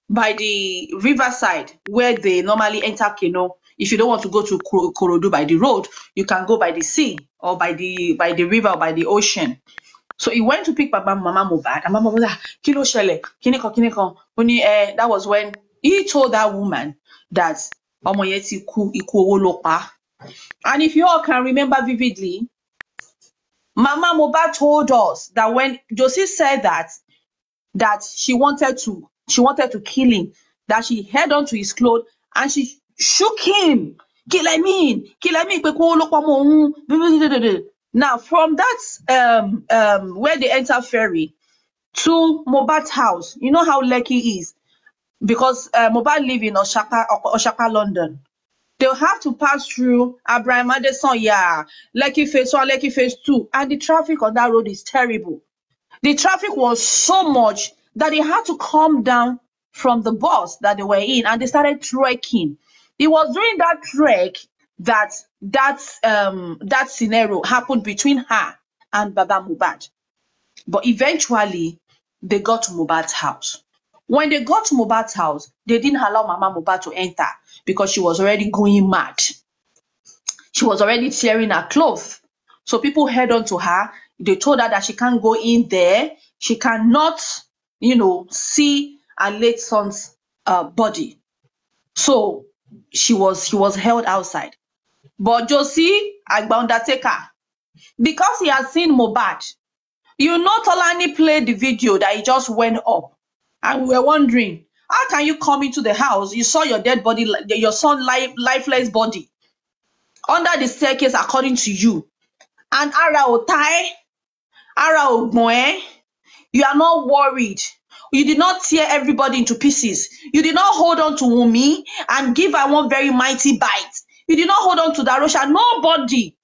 by the riverside where they normally enter canoe. If you don't want to go to Korodu by the road, you can go by the sea or by the river or by the ocean. So he went to pick Mama Mohbad, and Mama was like, Kilo Shele, Kiniko. That was when he told that woman that Omo yeti iku owo lo pa. And if you all can remember vividly, Mama Mohbad told us that when Josie said that she wanted to kill him, that she held on to his clothes and she shook him. Kill me, now from that where they enter ferry to Mohbad's house, you know how Lekki is, because Mohbad live in Oshaka, London. They'll have to pass through Abraham Adeson, Lekki phase 1, Lekki phase 2, and the traffic on that road is terrible. The traffic was so much that they had to come down from the bus that they were in, and they started trekking. It was during that trek that scenario happened between her and Baba Mohbad. But eventually, they got to Mohbad's house. When they got to Mohbad's house, they didn't allow Mama Mohbad to enter because she was already going mad. She was already tearing her clothes. So people held on to her. They told her that she can't go in there. She cannot, see her late son's body. So she was held outside. But Josie Undertaker, because he has seen Mohbad, Tolani played the video that he just went up. And we were wondering, how can you come into the house? You saw your dead body, your son's lifeless body, under the staircase according to you. And Ara Otai, Ara Ogmoe, you are not worried. You did not tear everybody into pieces. You did not hold on to Wunmi and give her one very mighty bite. You did not hold on to Darusha, nobody.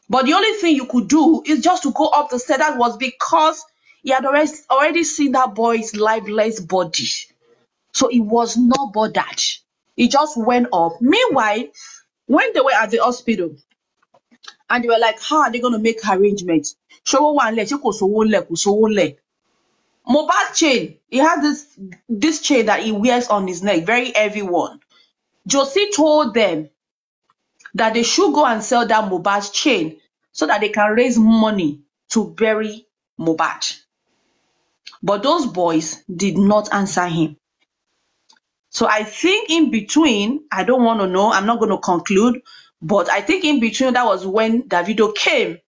But the only thing you could do is just to go up the stairs. That was because he had already seen that boy's lifeless body. So he was not bothered. He just went up. Meanwhile, when they were at the hospital, and they were like, how are they going to make arrangements? Mohbad chain, he has this chain that he wears on his neck, very heavy one. Josie told them that they should go and sell that Mohbad chain so that they can raise money to bury Mohbad. But those boys did not answer him. So I think in between, I don't want to know, I'm not going to conclude, but I think in between, that was when Davido came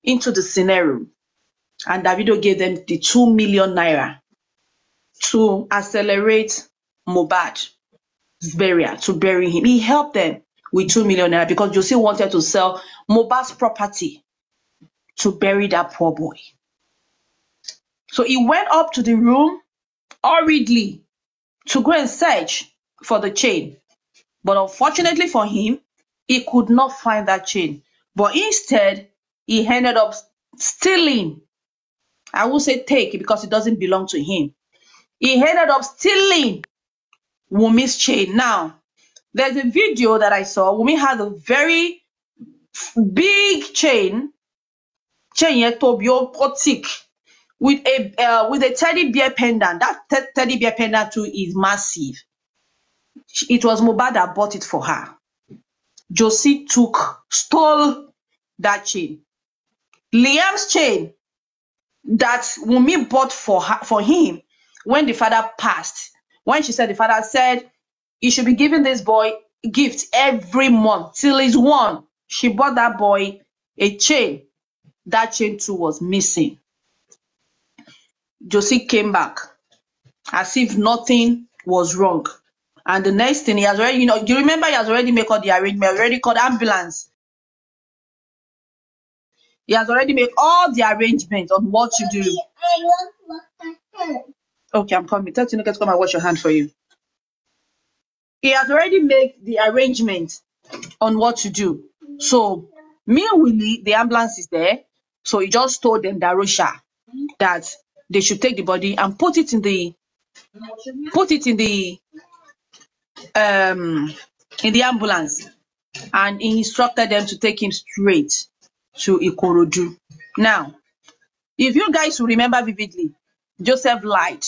into the scenario. And Davido gave them the 2 million naira to accelerate Mohbad's burial, to bury him. He helped them with 2 million naira because Josie wanted to sell Mohbad's property to bury that poor boy. So he went up to the room hurriedly to go and search for the chain. But unfortunately for him, he could not find that chain. But instead, he ended up stealing. I will say take because it doesn't belong to him. He ended up stealing Wunmi's chain. Now, there's a video that I saw. Wunmi had a very big chain chain yẹn tóbi ó thick with a teddy bear pendant. That teddy bear pendant too is massive. It was Mohbad that bought it for her. Josie stole that chain. Liam's chain that Wunmi bought for him when the father passed. When she said the father said he should be giving this boy gifts every month till he's 1. She bought that boy a chain. That chain too was missing. Josie came back as if nothing was wrong. And the next thing, he has already, do you remember he has already made all the arrangement, already called ambulance. He has already made all the arrangements on what to do. Okay, I'm coming. Tell Tinuke to come and wash your hand for you. He has already made the arrangement on what to do. So, me and Willie, the ambulance is there. So he just told them, Darosha, that they should take the body and put it in the ambulance, and he instructed them to take him straight to Ikorodu. Now, if you guys will remember vividly, Joseph lied.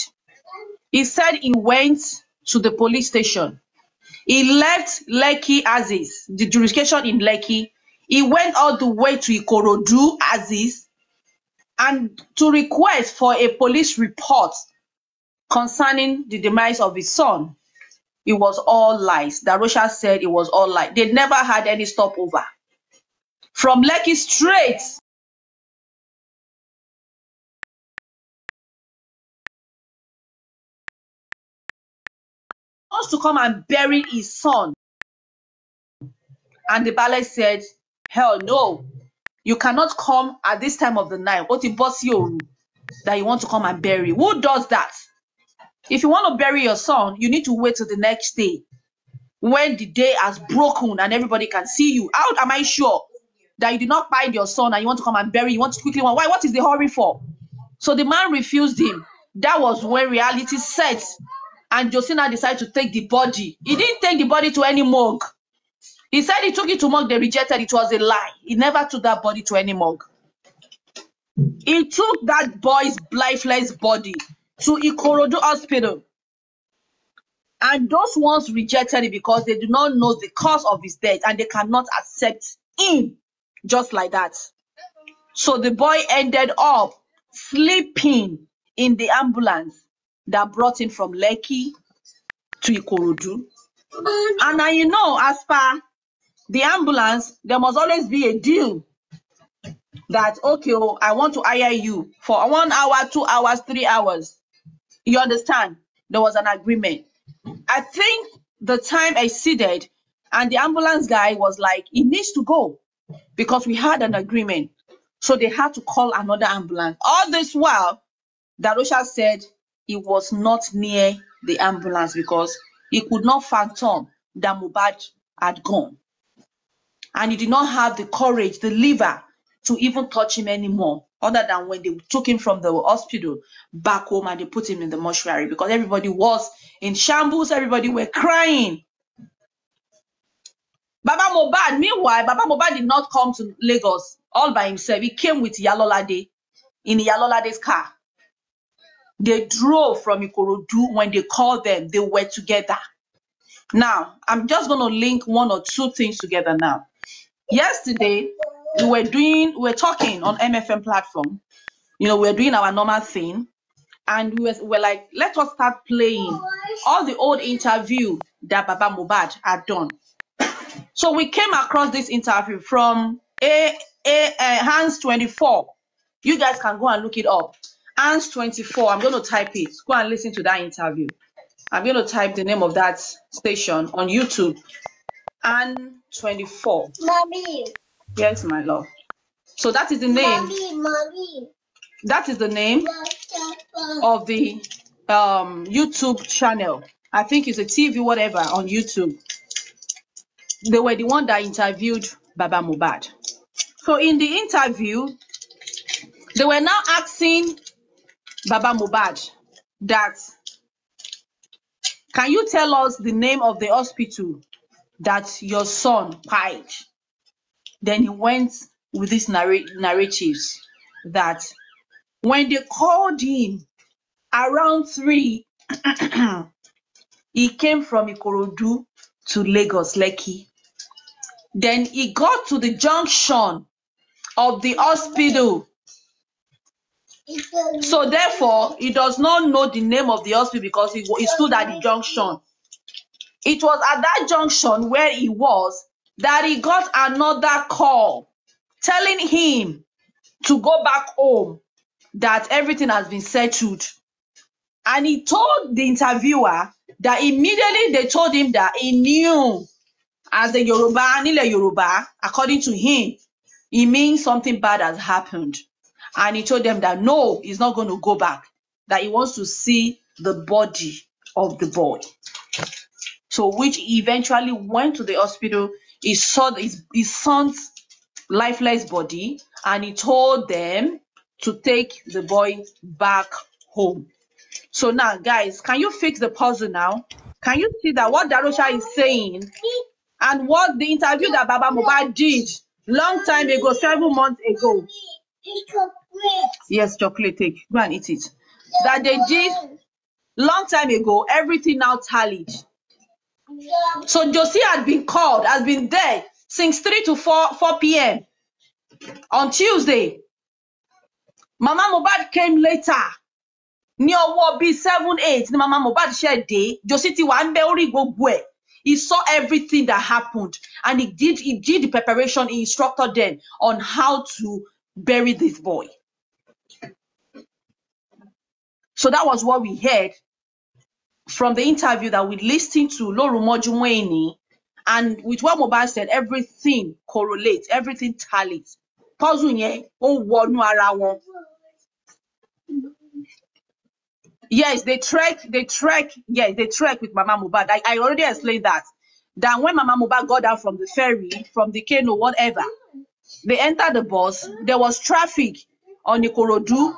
He said he went to the police station. He left Lekki Aziz, the jurisdiction in Lekki. He went all the way to Ikorodu Aziz and to request for a police report concerning the demise of his son. It was all lies. Darosha said it was all lies. They never had any stopover. From Lekki straight wants to come and bury his son. And the ballet said, hell no, you cannot come at this time of the night. What that you want to come and bury? Who does that? If you want to bury your son, you need to wait till the next day when the day has broken and everybody can see you. How am I sure that you did not find your son and you want to come and bury? You want to quickly why? What is the hurry for? So the man refused him. That was when reality set, and Josina decided to take the body. He didn't take the body to any morgue. He said he took it to morgue. They rejected. It was a lie. He never took that body to any morgue. He took that boy's lifeless body to Ikorodu Hospital. And those ones rejected it because they do not know the cause of his death and they cannot accept him just like that. So the boy ended up sleeping in the ambulance that brought him from Lekki to Ikorodu. And now, as per the ambulance, there must always be a deal that, okay, I want to hire you for 1 hour, 2 hours, 3 hours. You understand? There was an agreement. I think the time exceeded and the ambulance guy was like, he needs to go because we had an agreement. So they had to call another ambulance. All this while, Darosha said he was not near the ambulance because he could not fathom that Mohbad had gone. And he did not have the courage, the liver, to even touch him anymore, other than when they took him from the hospital back home and they put him in the mortuary because everybody was in shambles, everybody were crying. Baba Mohbad, meanwhile, Baba Mohbad did not come to Lagos all by himself. He came with Yalolade in Yalolade's car. They drove from Ikorodu. When they called them, they were together. Now, I'm just going to link 1 or 2 things together now. Yesterday, we were talking on MFM platform. We were doing our normal thing. And we were like, let us start playing all the old interview that Baba Mohbad had done. So we came across this interview from Hans 24. You guys can go and look it up. Hans 24. I'm going to type it. Go and listen to that interview. I'm going to type the name of that station on YouTube. Hans 24. Mommy. Yes, my love. So that is the name. Mommy. That is the name of the YouTube channel. I think it's a TV, whatever, on YouTube. They were the one that interviewed Baba Mohbad. So in the interview, they were now asking Baba Mohbad that, can you tell us the name of the hospital that your son died? Then he went with these narratives. that when they called him around 3, he came from Ikorodu to Lagos, Lekki. Then he got to the junction of the hospital. So therefore, he does not know the name of the hospital because he stood at the junction. It was at that junction where he was that he got another call telling him to go back home, that everything has been settled. And he told the interviewer that immediately they told him that he knew, as the Yoruba, Nile Yoruba, according to him, it means something bad has happened. And he told them that no, he's not going to go back, that he wants to see the body of the boy. So which he eventually went to the hospital, he saw his son's lifeless body, and he told them to take the boy back home. So now, guys, can you fix the puzzle now? Can you see that what Darosha is saying and what the interview that Baba Mohbad did long time ago, 7 months ago? Yes, chocolate, take. Go and eat it. That they did long time ago, everything now tallied. So Josie had been called, has been there since 3 to 4 p.m. on Tuesday. Mama Mohbad came later. Ní ọwọ́ bíi 7-8 ni Mama Mohbad ṣe dé. Josie ti wà ń bẹ̀ orí gbogbo ẹ̀. He saw everything that happened, and he did the preparation. He instructed them on how to bury this boy. So that was what we heard from the interview that we listened to Lorumojuweni, and with what Mohbad said, everything correlates, everything tallies. Puzzle yẹn ó wọnú ara wọn. Yes, they trek with Mama Mohbad. I already explained that. That when Mama Mohbad got down from the ferry, from the canoe, whatever, they entered the bus. There was traffic on Ikorodu,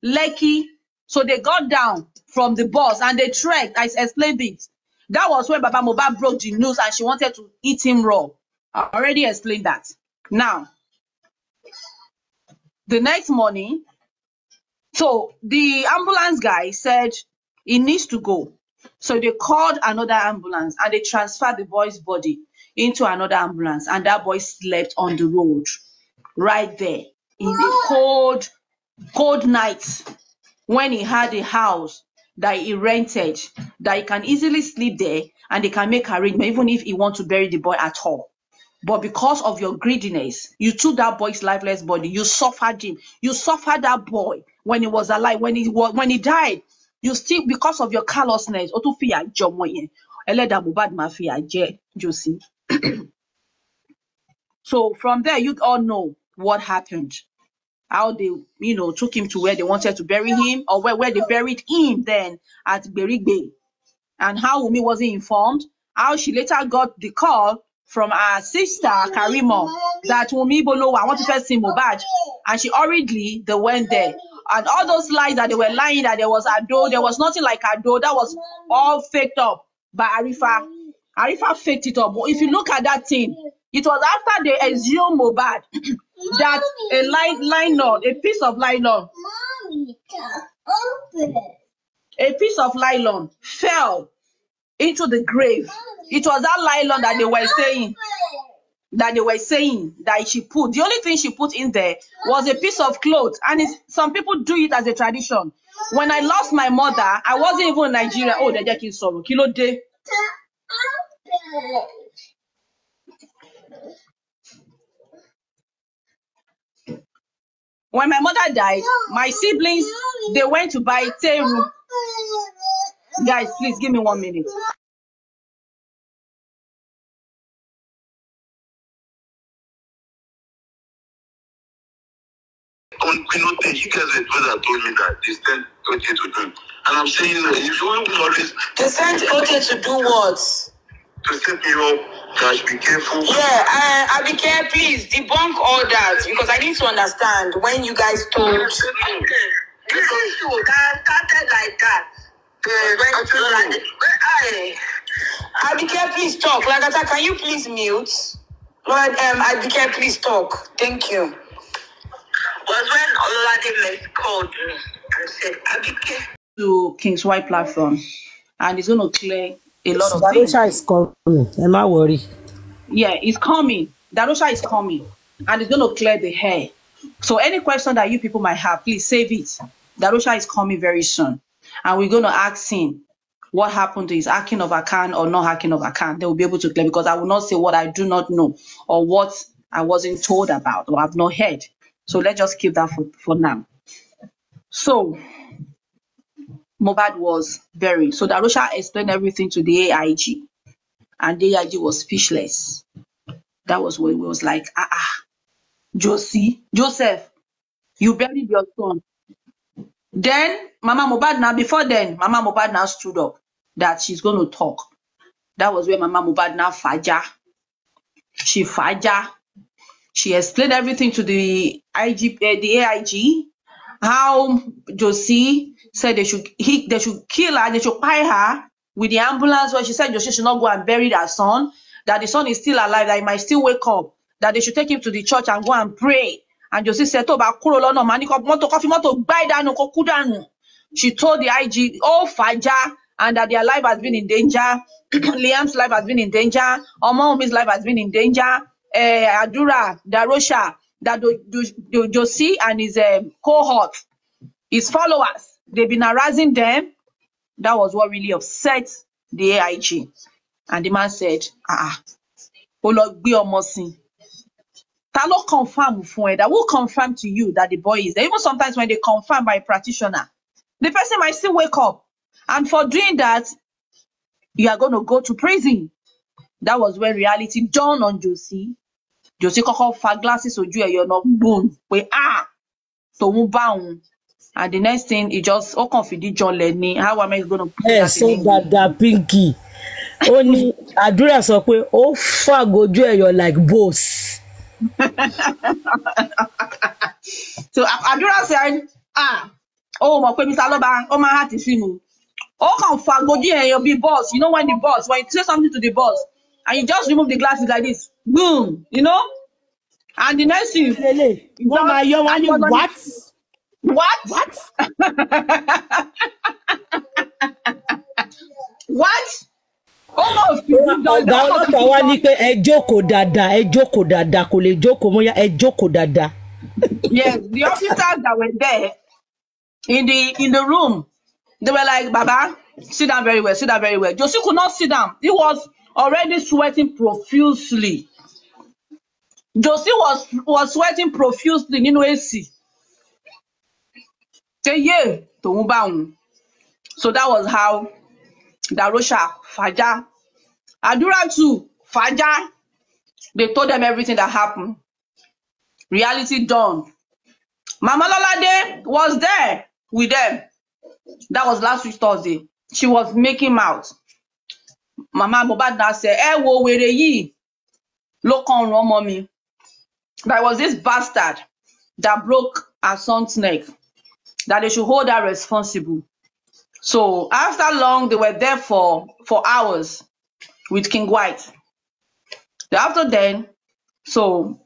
Lekki. So they got down from the bus and they trekked. I explained it. That was when Baba Mohbad broke the news and she wanted to eat him raw. I already explained that. Now, the next morning, so the ambulance guy said he needs to go. So they called another ambulance and they transferred the boy's body into another ambulance, and that boy slept on the road right there in a cold night, when he had a house that he rented, that he can easily sleep there and they can make arrangement even if he wants to bury the boy at all. But because of your greediness, you took that boy's lifeless body. You suffered him. You suffered that boy when he was alive. When he died, you still, because of your callousness, so from there, you all know what happened. How they, took him to where they wanted to bury him, or where they buried him then at Berigbe. And how Wunmi wasn't informed. How she later got the call from her sister, Karimo, that Wunmi Bolo, I want to first see Mohbad. And she hurriedly, they went there. And all those lies that they were lying that there was Ado, there was nothing like Ado. That was all faked up by Arifa. Arifa faked it up. But if you look at that thing, it was after they exhumed Mohbad that a piece of nylon fell into the grave. It was that nylon that they were saying that she put. The only thing she put in there was a piece of cloth, and some people do it as a tradition. When I lost my mother, I wasn't even in Nigeria. Oh, they're getting sorrow. Kilo day. When my mother died, my siblings, they went to buy Teru. Guys, please give me 1 minute. You guys were the ones that told me that they sent OJ to do. And I'm saying, if you want always... They sent OJ to do what? To set me up, that be careful. Yeah, Abike, please debunk all that, because I need to understand when you guys told... This is you, counted like that. Abike, please talk. Lagata, can you please mute? Lord, Abike, please talk. Thank you. was when Ololade called me and said, Abike. To King's White platform, and it's going to clear a lot of things. Darusha is coming. Am I worried? Yeah, it's coming. Darusha is coming, and it's going to clear the hair. So any question that you people might have, please save it. Darusha is coming very soon, and we're going to ask him what happened to his hacking of account or not hacking of account. They will be able to clear, because I will not say what I do not know or what I wasn't told about or I've not heard. So let's just keep that for now. So Mohbad was buried. So Darusha explained everything to the AIG, and the AIG was speechless. That was when it was like, Joseph, you buried your son. Then Mama Mohbad now, before then, Mama Mohbad now stood up that she's going to talk. That was where Mama Mohbad now faja. She faja. She explained everything to the AIG, how Josie said they should kill her, they should buy her with the ambulance, where she said Josie should not go and bury her son, that the son is still alive, that he might still wake up, that they should take him to the church and go and pray. And Josie said, she told the IG, oh, Faja, and that their life has been in danger. Liam's life has been in danger. Omomi's life has been in danger. Adura, Darusha, that Josie and his cohort, his followers, they've been harassing them. That was what really upset the AIG. And the man said, Talo confirm that will confirm to you that the boy is there. Even sometimes when they confirm by a practitioner, the person might still wake up. And for doing that, you are going to go to prison. That was when reality dawned on Josie. Josie koko fa glasses oju e, you're not boom. To move bound. And the next thing, he just confident John Lenny. How am I going to put that so in that Pinky. Only Adura sọ pé ó fàgójú ẹ yọ like boss. So Adura said, mo pe Mr. Loba, o ma heart is him. O kan fàgójú ẹ yọ be boss. You know when you say something to the boss and you just remove the glasses like this, boom, you know? And the next thing, what? What? What? Ọ̀gá ọlọ́pàá wá ní pé ẹ jókòó dáadáa kò lè jókòó mọ́yá ẹ jókòó dáadáa. Yes, the officers that were there in the room, they were like, Baba, sit down very well, sit down very well. Josie could not sit down. He was already sweating profusely. Josie was sweating profusely nínú AC. So that was how Darusha, Faja, Adura too, Faja, they told them everything that happened. Reality dawned. Mama Lolade was there with them. That was last week Thursday. She was making mouth. Mama Mohbad now said, wo were yi lo kan ran ọmọ mi. There was this bastard that broke her son's neck, that they should hold her responsible. So after long, they were there for hours with King White. After then, so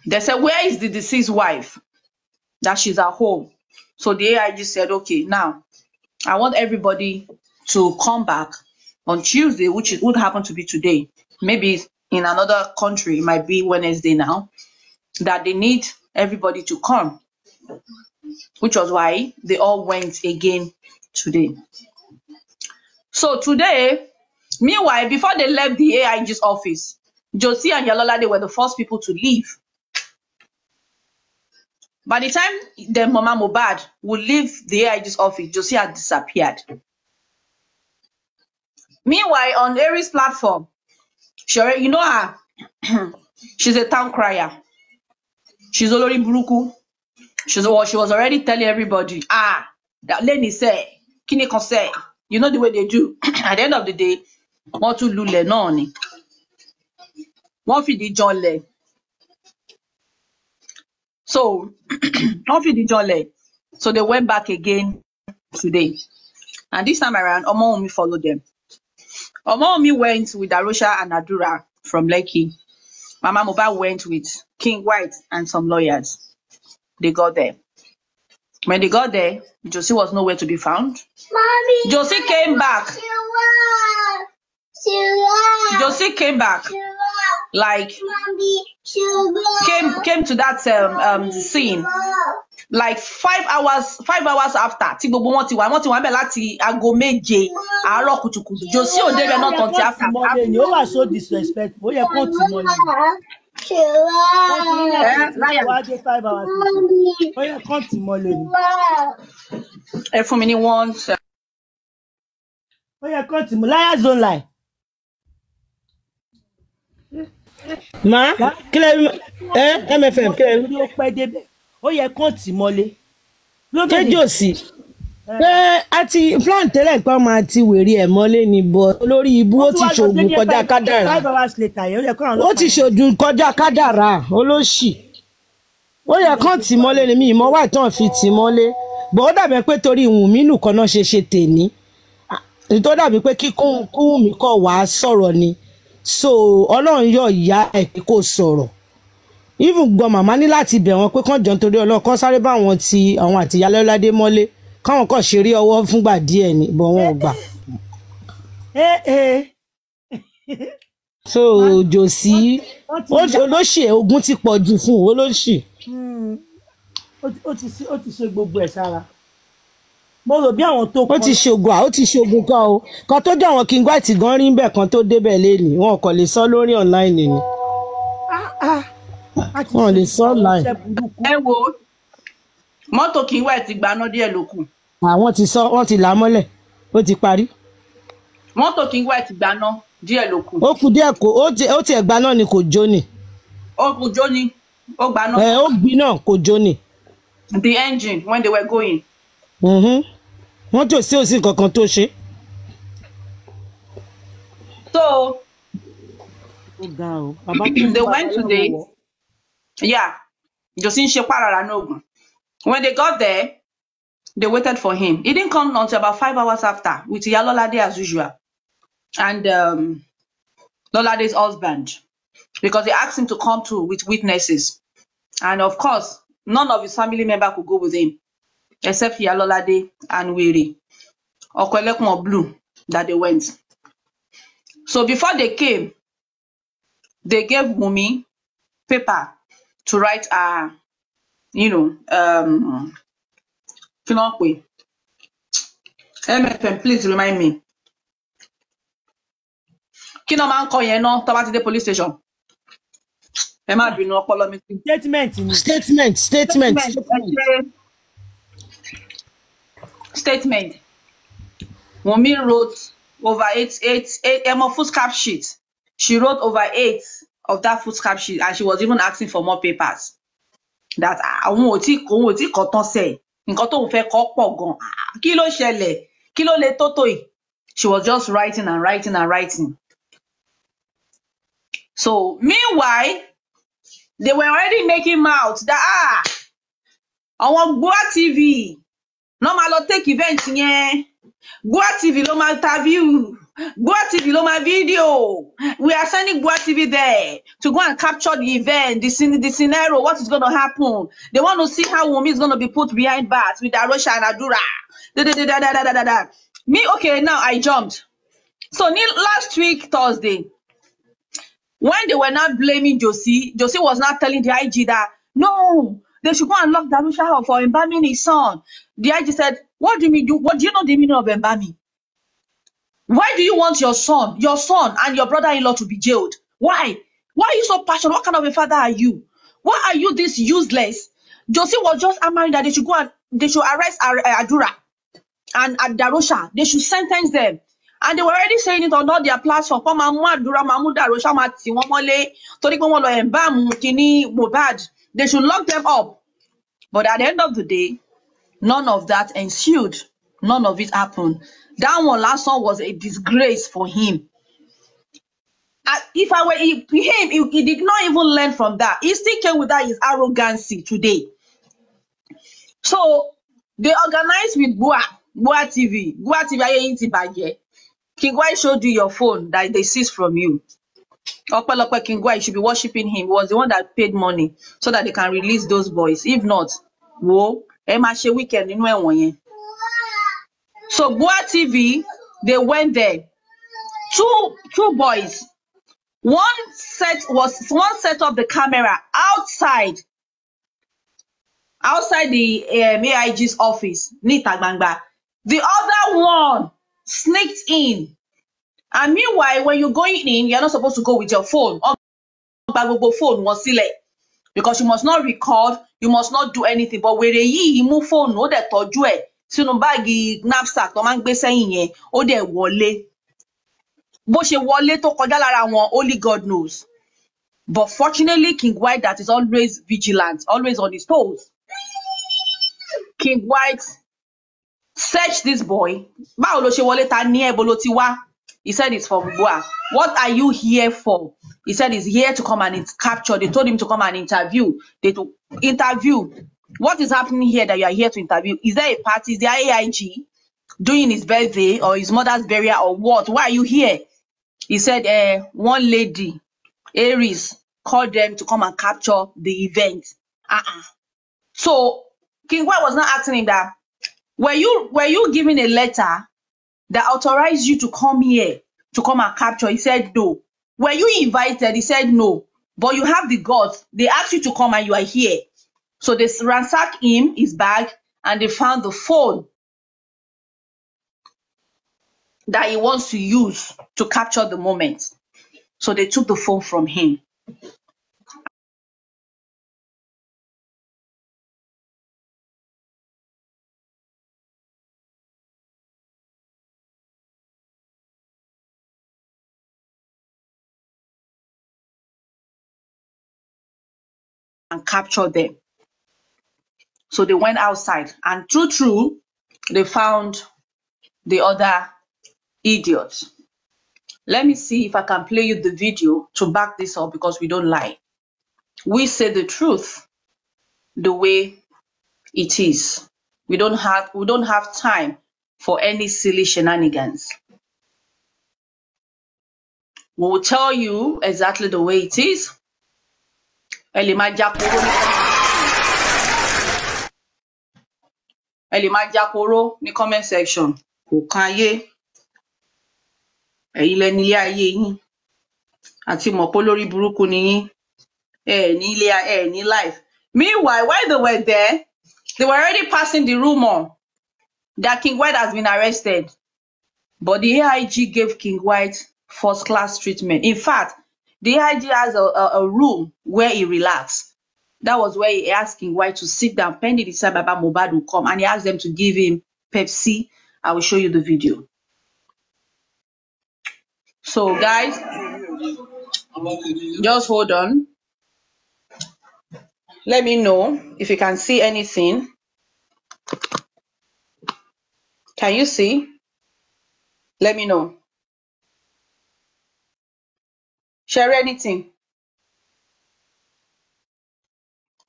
they said, where is the deceased wife? That she's at home. So the AIG said, okay, now I want everybody to come back on Tuesday, which would happen to be today. Maybe in another country, it might be Wednesday now, that they need everybody to come, which was why they all went again today. So today, meanwhile, before they left the AIG's office, Josie and Yalola, they were the first people to leave. By the time the Mama Mohbad would leave the AIG's office, Josie had disappeared. Meanwhile, on Aries platform, you know her, she's a town crier. She's Olori Buruku. She was already telling everybody, that Lenny say, Kini can say, you know the way they do. At the end of the day, want to lule no. One feed the John leg. So, one feed the John leg. So they went back again today. And this time around, Omomi followed them. Omomi went with Darusha and Adura from Lekki. Mama Mohbad went with King White and some lawyers. they got there. When they got there, Josie was nowhere to be found. Mommy, Josie came back. Josie came back. Like came to that scene like 5 hours after. Tí gbogbo wọn ti wà ńbẹ̀ láti aago méje àárọ̀ kùtùkùtù. Josie ò débẹ̀ náà tán tí after. You are so disrespectful. You can't timole. For me once. Oh yeah, can't timole. Liars don't lie. Ma, MFM, ó yẹ kán tì mọ́lé. Josie. Àti plan tẹ́lẹ̀ pé máa ti wèrè ẹ̀ mọ́lé ni bọ̀ lórí ibú ó ti ṣògùn kọjá kádàrá. 5 hours later, ó ti ṣògùn kọjá kádàrá olóṣì. Ó yẹ kán tì mọ́lé ni mi ìmọ̀ wà tán fi tì mọ́lé. Bọ̀ ó dàbí pé torí Wùnmí nìkan náà ṣe tèní. Tó dàbí pé kíkún mi kọ̀ wá sọ̀rọ̀ ni. So Ọlọ́run yọ ìyá ẹ̀ pé kò sọ̀rọ̀. Even gbọ́ màmá ní láti bẹ̀ wọ́n pé kán jọ nítorí Ọlọ́run kán sáré bá àwọn àti ìyá Lọ́ládé mọ́lé káwọn kàn ṣeré ọwọ́ fúngbà díẹ̀ ni bọ̀ wọ́n ò gbà. So Josie olóṣì ogun ti pọ̀ jù fún olóṣì. Ó ti ṣe gbogbo ẹ̀ sára. Mo rò bí àwọn tó kọ́. Ó ti ṣogun kan o. Kan tó jẹ́ àwọn King White gan rí ńbẹ̀ kan tó débẹ̀ lénìí. Wọn kò lè sọ lórí online ni. Wọn lè sọ online. Ẹ wo mọ́tò King White gbaná díẹ̀ ló kù. Àwọn ti sọ wọ́n ti là á mọ́lẹ̀. Ó ti parí. Mọ́tò King White gbaná díẹ̀ ló kù. Ó kù díẹ̀ kó ó ti gbaná ni kò jó ni. Ó kù jó ni. Ó gbaná. Ó gbiná kò jó ni. The engine when they were going. Wọ́n tó sí òsì kankan tó ṣe. So they went today. Yeah, Josie ń ṣe pàràrà n'ogun. When they got there, they waited for him. He didn't come until about 5 hours after with Lolade as usual and Lolade's husband, because they asked him to come too with witnesses, and of course none of his family members could go with him except Lolade and Wiri Okwelekun Blue that they went. So before they came, they gave Wunmi paper to write MFM, please remind me. Kí ló máa ń kọ yẹn náà tó bá ti dé police station? Ẹ má bínú ọpọlọ mi. Statement. Wunmi wrote over eight foolscap sheet. She wrote over 8 of that foolscap sheet, and she was even asking for more papers. That àwọn ò tí kọ tán sẹ nǹkan tó ń fẹ́ kọ pọ̀ gan. Kí ló ṣẹlẹ̀? Kí ló lè tó tó yìí? She was just writing and writing and writing. So meanwhile, they were already making mouth that àwọn Gboah TV no ma lọ take event yẹn. Gboah TV ló ma interview. Gboah TV ló ma video. We are sending Gboah TV there to go and capture the event, the scenario, what is going to happen. They want to see how Wunmi is going to be put behind bars with Darosha and Adura. Me, okay, now I jumped. So last week, Thursday, when they were not blaming Josie was not telling the IG that, no, they should go and lock Darusha up for embalming his son. The IG said, what do you mean? What do you know the meaning of embalming? Why do you want your son and your brother-in-law to be jailed? Why? Why are you so passionate? What kind of a father are you? Why are you this useless? Josie was just hammering that they should go and they should arrest Adura and Darosha. They should sentence them. And they were already saying it on all their platforms. They should lock them up. But at the end of the day, none of that ensued. None of it happened. That one last one was a disgrace for him. If I were him, he did not even learn from that. He still came with that his arrogancy today. So they organized with Gboah TV. Gboah TV, King White showed you your phone that they seized from you. Okpalope King White should be worshiping him. He was the one that paid money so that they can release those boys. If not, wo, ẹ máa ṣe weekend nínú ẹ̀wọ̀n yẹn. So Boa TV, they went there. Two boys. One set of the camera outside the AIG's office, Nita Gbangba. The other one sneaked in. And meanwhile, when you're going in, you're not supposed to go with your phone. Phone was sílẹ̀. Because you must not record, you must not do anything. But where he move phone, ó dẹ̀ tọ́jú ẹ̀ sínú báàgì knapsack tó máa ń gbé sẹ́yìn yẹn, ó dẹ̀ wọlé. Bó ṣe wọlé tó kọjá lára wọn, only God knows. But fortunately, King White, that is always vigilant, always on his toes. King White searched this boy. Báwo ló ṣe wọlé, ta ní ẹ, bó ló ti wá? He said it's from Boa. What are you here for? He said he's here to come and capture. They told him to come and interview. Interview. What is happening here that you are here to interview? Is there a party? Is there AIG doing his birthday or his mother's burial or what? Why are you here? He said, one lady, Aries, called them to come and capture the event. So King White was not asking him that, were you given a letter that authorized you to come here to come and capture? He said no. Were you invited? He said no. But you have the guts. They asked you to come and you are here. So they ransacked him, his bag, and they found the phone that he wants to use to capture the moment. So they took the phone from him. And captured them. So they went outside, and true, they found the other idiots. Let me see if I can play you the video to back this up, because we don't lie. We say the truth the way it is. We don't have time for any silly shenanigans. We will tell you exactly the way it is. Elima Jakoro ní comment section. Kò káyé. Ẹ̀yin lẹ nílé ayé yín. Àti mọ̀ pé olórí burúkú ni yín. Ní life. Meanwhile, while they were there, they were already passing the rumor that King White has been arrested. But the AIG gave King White first-class treatment. In fact, the AIG has a room where he relaxed. That was where he asked King White to sit down, pending the time Baba Mohbad will come, and he asked them to give him Pepsi. I will show you the video. So, guys, just hold on. Let me know if you can see anything. Can you see? Let me know. Share anything.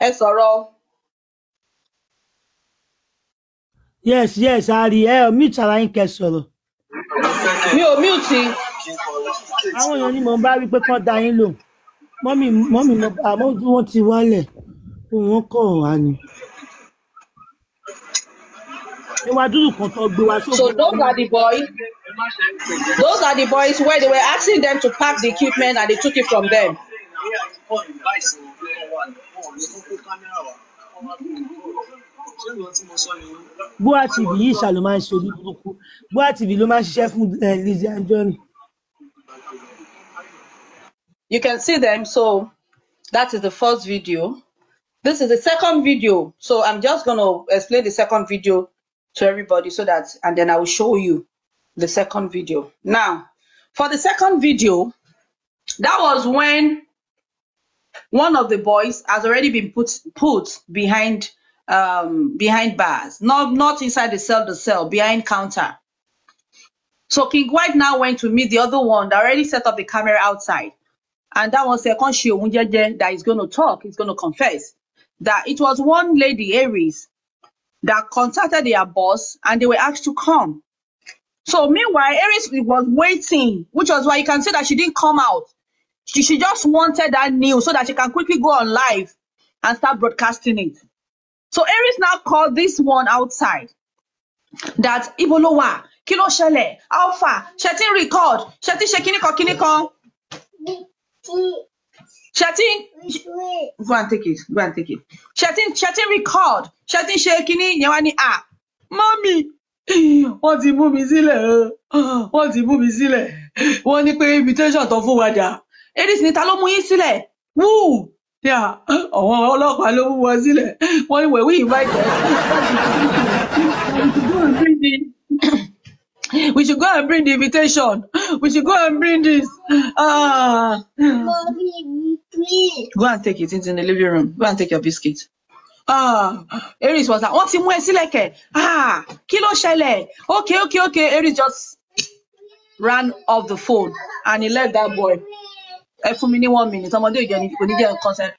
Ẹ sọ̀rọ̀. Yes, Ari, mute ara yín kẹ́ sọ̀rọ̀. Mi ò mute. Àwọn èèyàn ni mo bá rí pé kán dá yín lò. Mọ́mì àmọ́ wọ́n ti wálẹ̀. Wọ́n kọ̀ wá ni. Ìwádùú kan tó gbé wá sókè. So those are the boys. Those are the boys where they were asking them to pack the equipment and they took it from them. Boa TV yìí ṣàlò máa ń ṣe orí burúkú. Boa TV ló máa ń ṣiṣẹ́ fún Lizzy Anjorin. You can see them. So that is the first video. This is the second video. So I'm just going to explain the second video to everybody so that, and then I will show you the second video. Now, for the second video, that was when one of the boys has already been put behind bars, not inside the cell, behind counter. So King White now went to meet the other one that already set up the camera outside. And that was that is going to talk, he's going to confess that it was one lady, Aries, that contacted their boss and they were asked to come. So meanwhile, Aries was waiting, which was why you can see that she didn't come out. She just wanted that news so that she can quickly go on live and start broadcasting it. So Aries now called this one outside that Ibolowa, Kilo Shele, Alpha, Shetin record, Shetin Shekiniko. Shetin, go and take it. Shetin record, Shetin Shekini, Yawani Mommy, wọ́n ti mú mi sílẹ̀ wọ́n ní pé invitation tó fún wa dà Aries ní ta ló mú yín sílẹ̀ wú àwọn ọlọ́pàá ló mú wọn sílẹ̀ wọ́n ní were we invited we should go and bring the invitation we should go and bring this Mommy, please. Go and take it into the living room. Go and take your biscuit. Aries was like, wọ́n ti mú ẹ sílẹ̀ kẹ̀. Kí ló ṣẹlẹ̀? Okay. Aries just ran off the phone and he left that boy. Ẹ fún mi ní 1 minute. Ọmọdé ìjẹun kò ní jẹ́ consent.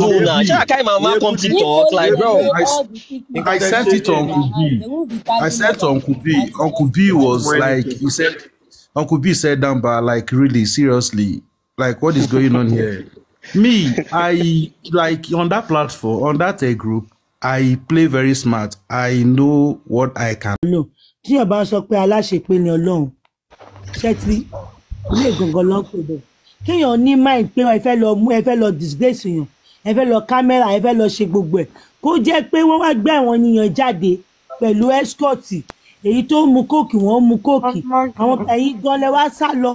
I can't come to talk like bro. I sent it to Uncle B. Uncle B was like, he said, Uncle B said, Damba, like really seriously, like what is going on here? Me, I like on that platform, on that group, I play very smart. I know what I can. No, tí ẹ bá sọ pé aláṣepé ni Ọlọ́run, ṣé tí ilé gangan ló ń pè bẹ́ẹ̀. Kéèyàn ní mind pé ẹ fẹ́ lọ disgrace yàn. Ẹ fẹ́ lọ kámẹ́rà ẹ fẹ́ lọ ṣe gbogbo ẹ̀ kó jẹ́ pé wọ́n wá gbé àwọn ènìyàn jáde pẹ̀lú escort èyí tó mu kóòkì wọ́n mu kóòkì àwọn ẹ̀yin gan lẹ wá sá lọ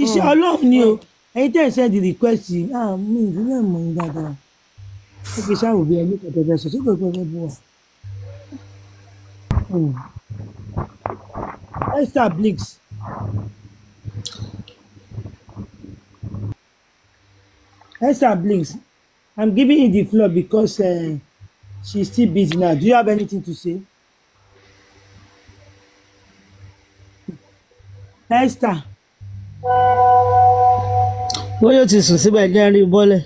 iṣẹ́ Ọlọ́run ni o ẹ̀yin tẹ́ ẹ̀ send the request mi ìdílé mọ̀ ní dáadáa ó fi ṣáà òbí ẹni kẹ̀kẹ́ sọ sí gbogbo ẹgbẹ́ bú wa. Esther Blinks. Esther Blinks, I'm giving you the floor because she's still busy now. Do you have anything to say? Esther. Wọ́n yóò ti sùn síbẹ̀ jẹ́ rí bọ́lẹ̀.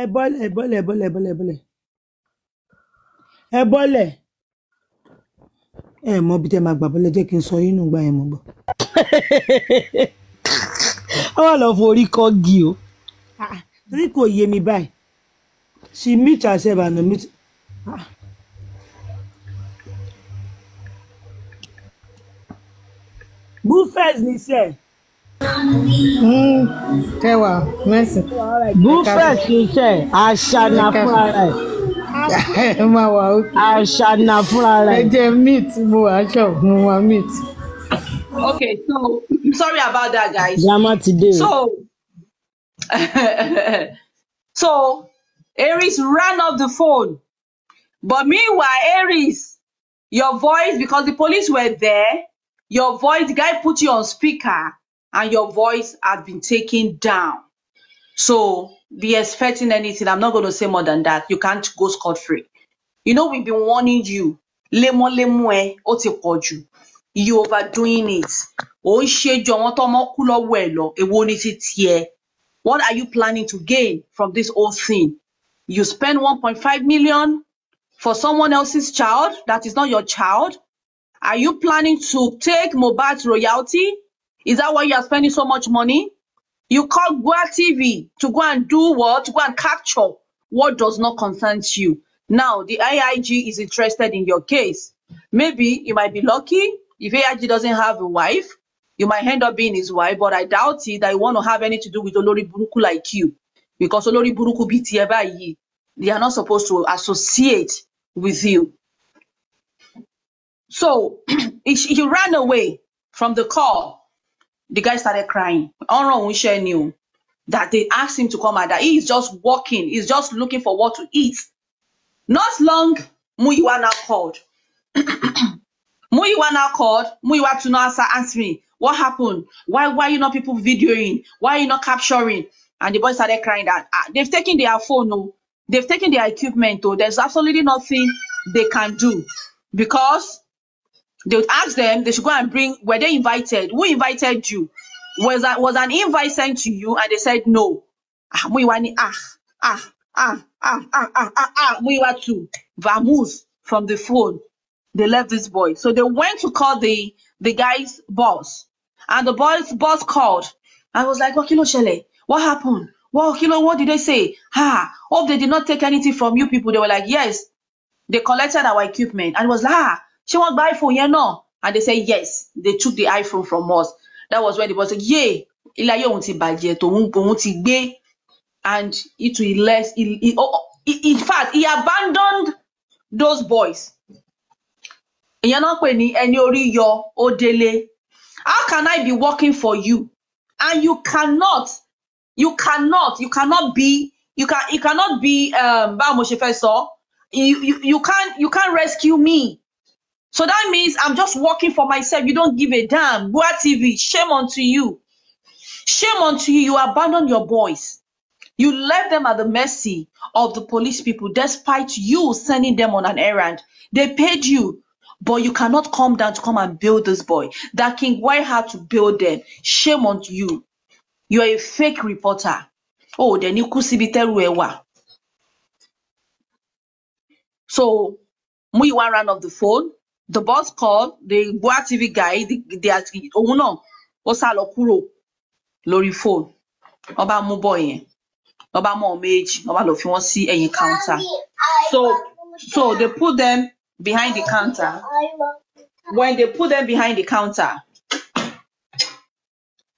Ẹ bọ́lẹ̀. Ẹ mọ bí tẹ́ máa gbà bọ́lẹ̀ jẹ́ kí n sọ yín nù gbà ẹ̀ mọ̀ gbọ́. Wọ́n lọ forí kọ́gì o. Torí kò yé mi báyìí. She meet herself and no meet. Buffet ni sẹ́. Kẹwàá mẹ́sìn. Buffet ni sẹ́, aṣana fúnra rẹ̀. Ẹ máa wà ókè. Aṣana fúnra rẹ̀. Ẹ jẹ meat mo aṣọ mo wá meat. Okay, so sorry about that, guys. Drama today. So Aries ran off the phone. But meanwhile, Aries, your voice, because the police were there, your voice, the guy put you on speaker and your voice had been taken down. So be expecting anything. I'm not going to say more than that. You can't go scot-free. You know, we've been warning you. You overdoing it. What are you planning to gain from this whole thing? You spend 1.5 million for someone else's child that is not your child? Are you planning to take Mohbad's royalty? Is that why you are spending so much money? You call Gua TV to go and do what? To go and capture what does not concern you. Now, the AIG is interested in your case. Maybe you might be lucky. If AIG doesn't have a wife, you might end up being his wife, but I doubt it that you want to have anything to do with Olori Buruku like you. Because Olori Buruku BTFI, they are not supposed to associate with you. So, he ran away from the call. The guy started crying. Knew that they asked him to come out, that he is just walking, he's just looking for what to eat. Not long, Muyiwa now called. Muyiwa to now ask me, what happened? Why you not people videoing? Why are you not capturing? And the boy started crying that they've taken their phone, no. They've taken their equipment, though. There's absolutely nothing they can do. Because they would ask them, they should go and bring, were they invited? Who invited you? Was an invite sent to you and they said no? Muiwa to Vamoose from the phone. They left this boy. So they went to call the guy's boss. And the boss called. I was like, Kilo Shele, what happened? What did they say? Hope they did not take anything from you people. They were like, yes. They collected our equipment. And it was like, she won't buy iPhone, yeah, no. And they said, yes, they took the iPhone from us. That was when the boss said, yeah, and it will less. In fact, he abandoned those boys. How can I be working for you and you cannot be you can't rescue me? So that means I'm just working for myself. You don't give a damn. Boa TV, shame unto you. Shame unto you. You abandoned your boys. You left them at the mercy of the police people despite you sending them on an errand. They paid you, but you cannot come down to come and build this boy. That King White had to build them. Shame on you. You are a fake reporter. Oh, then you could see Biteruewa. So, Muiwa ran off the phone. The boss called the Boa TV guy. Osalokuro lórí phone. Oba mu boy. Oba mo méjì. Oba lo fi wọ́n sí ẹ̀yìn counter. So they put them behind the counter. When they put them behind the counter,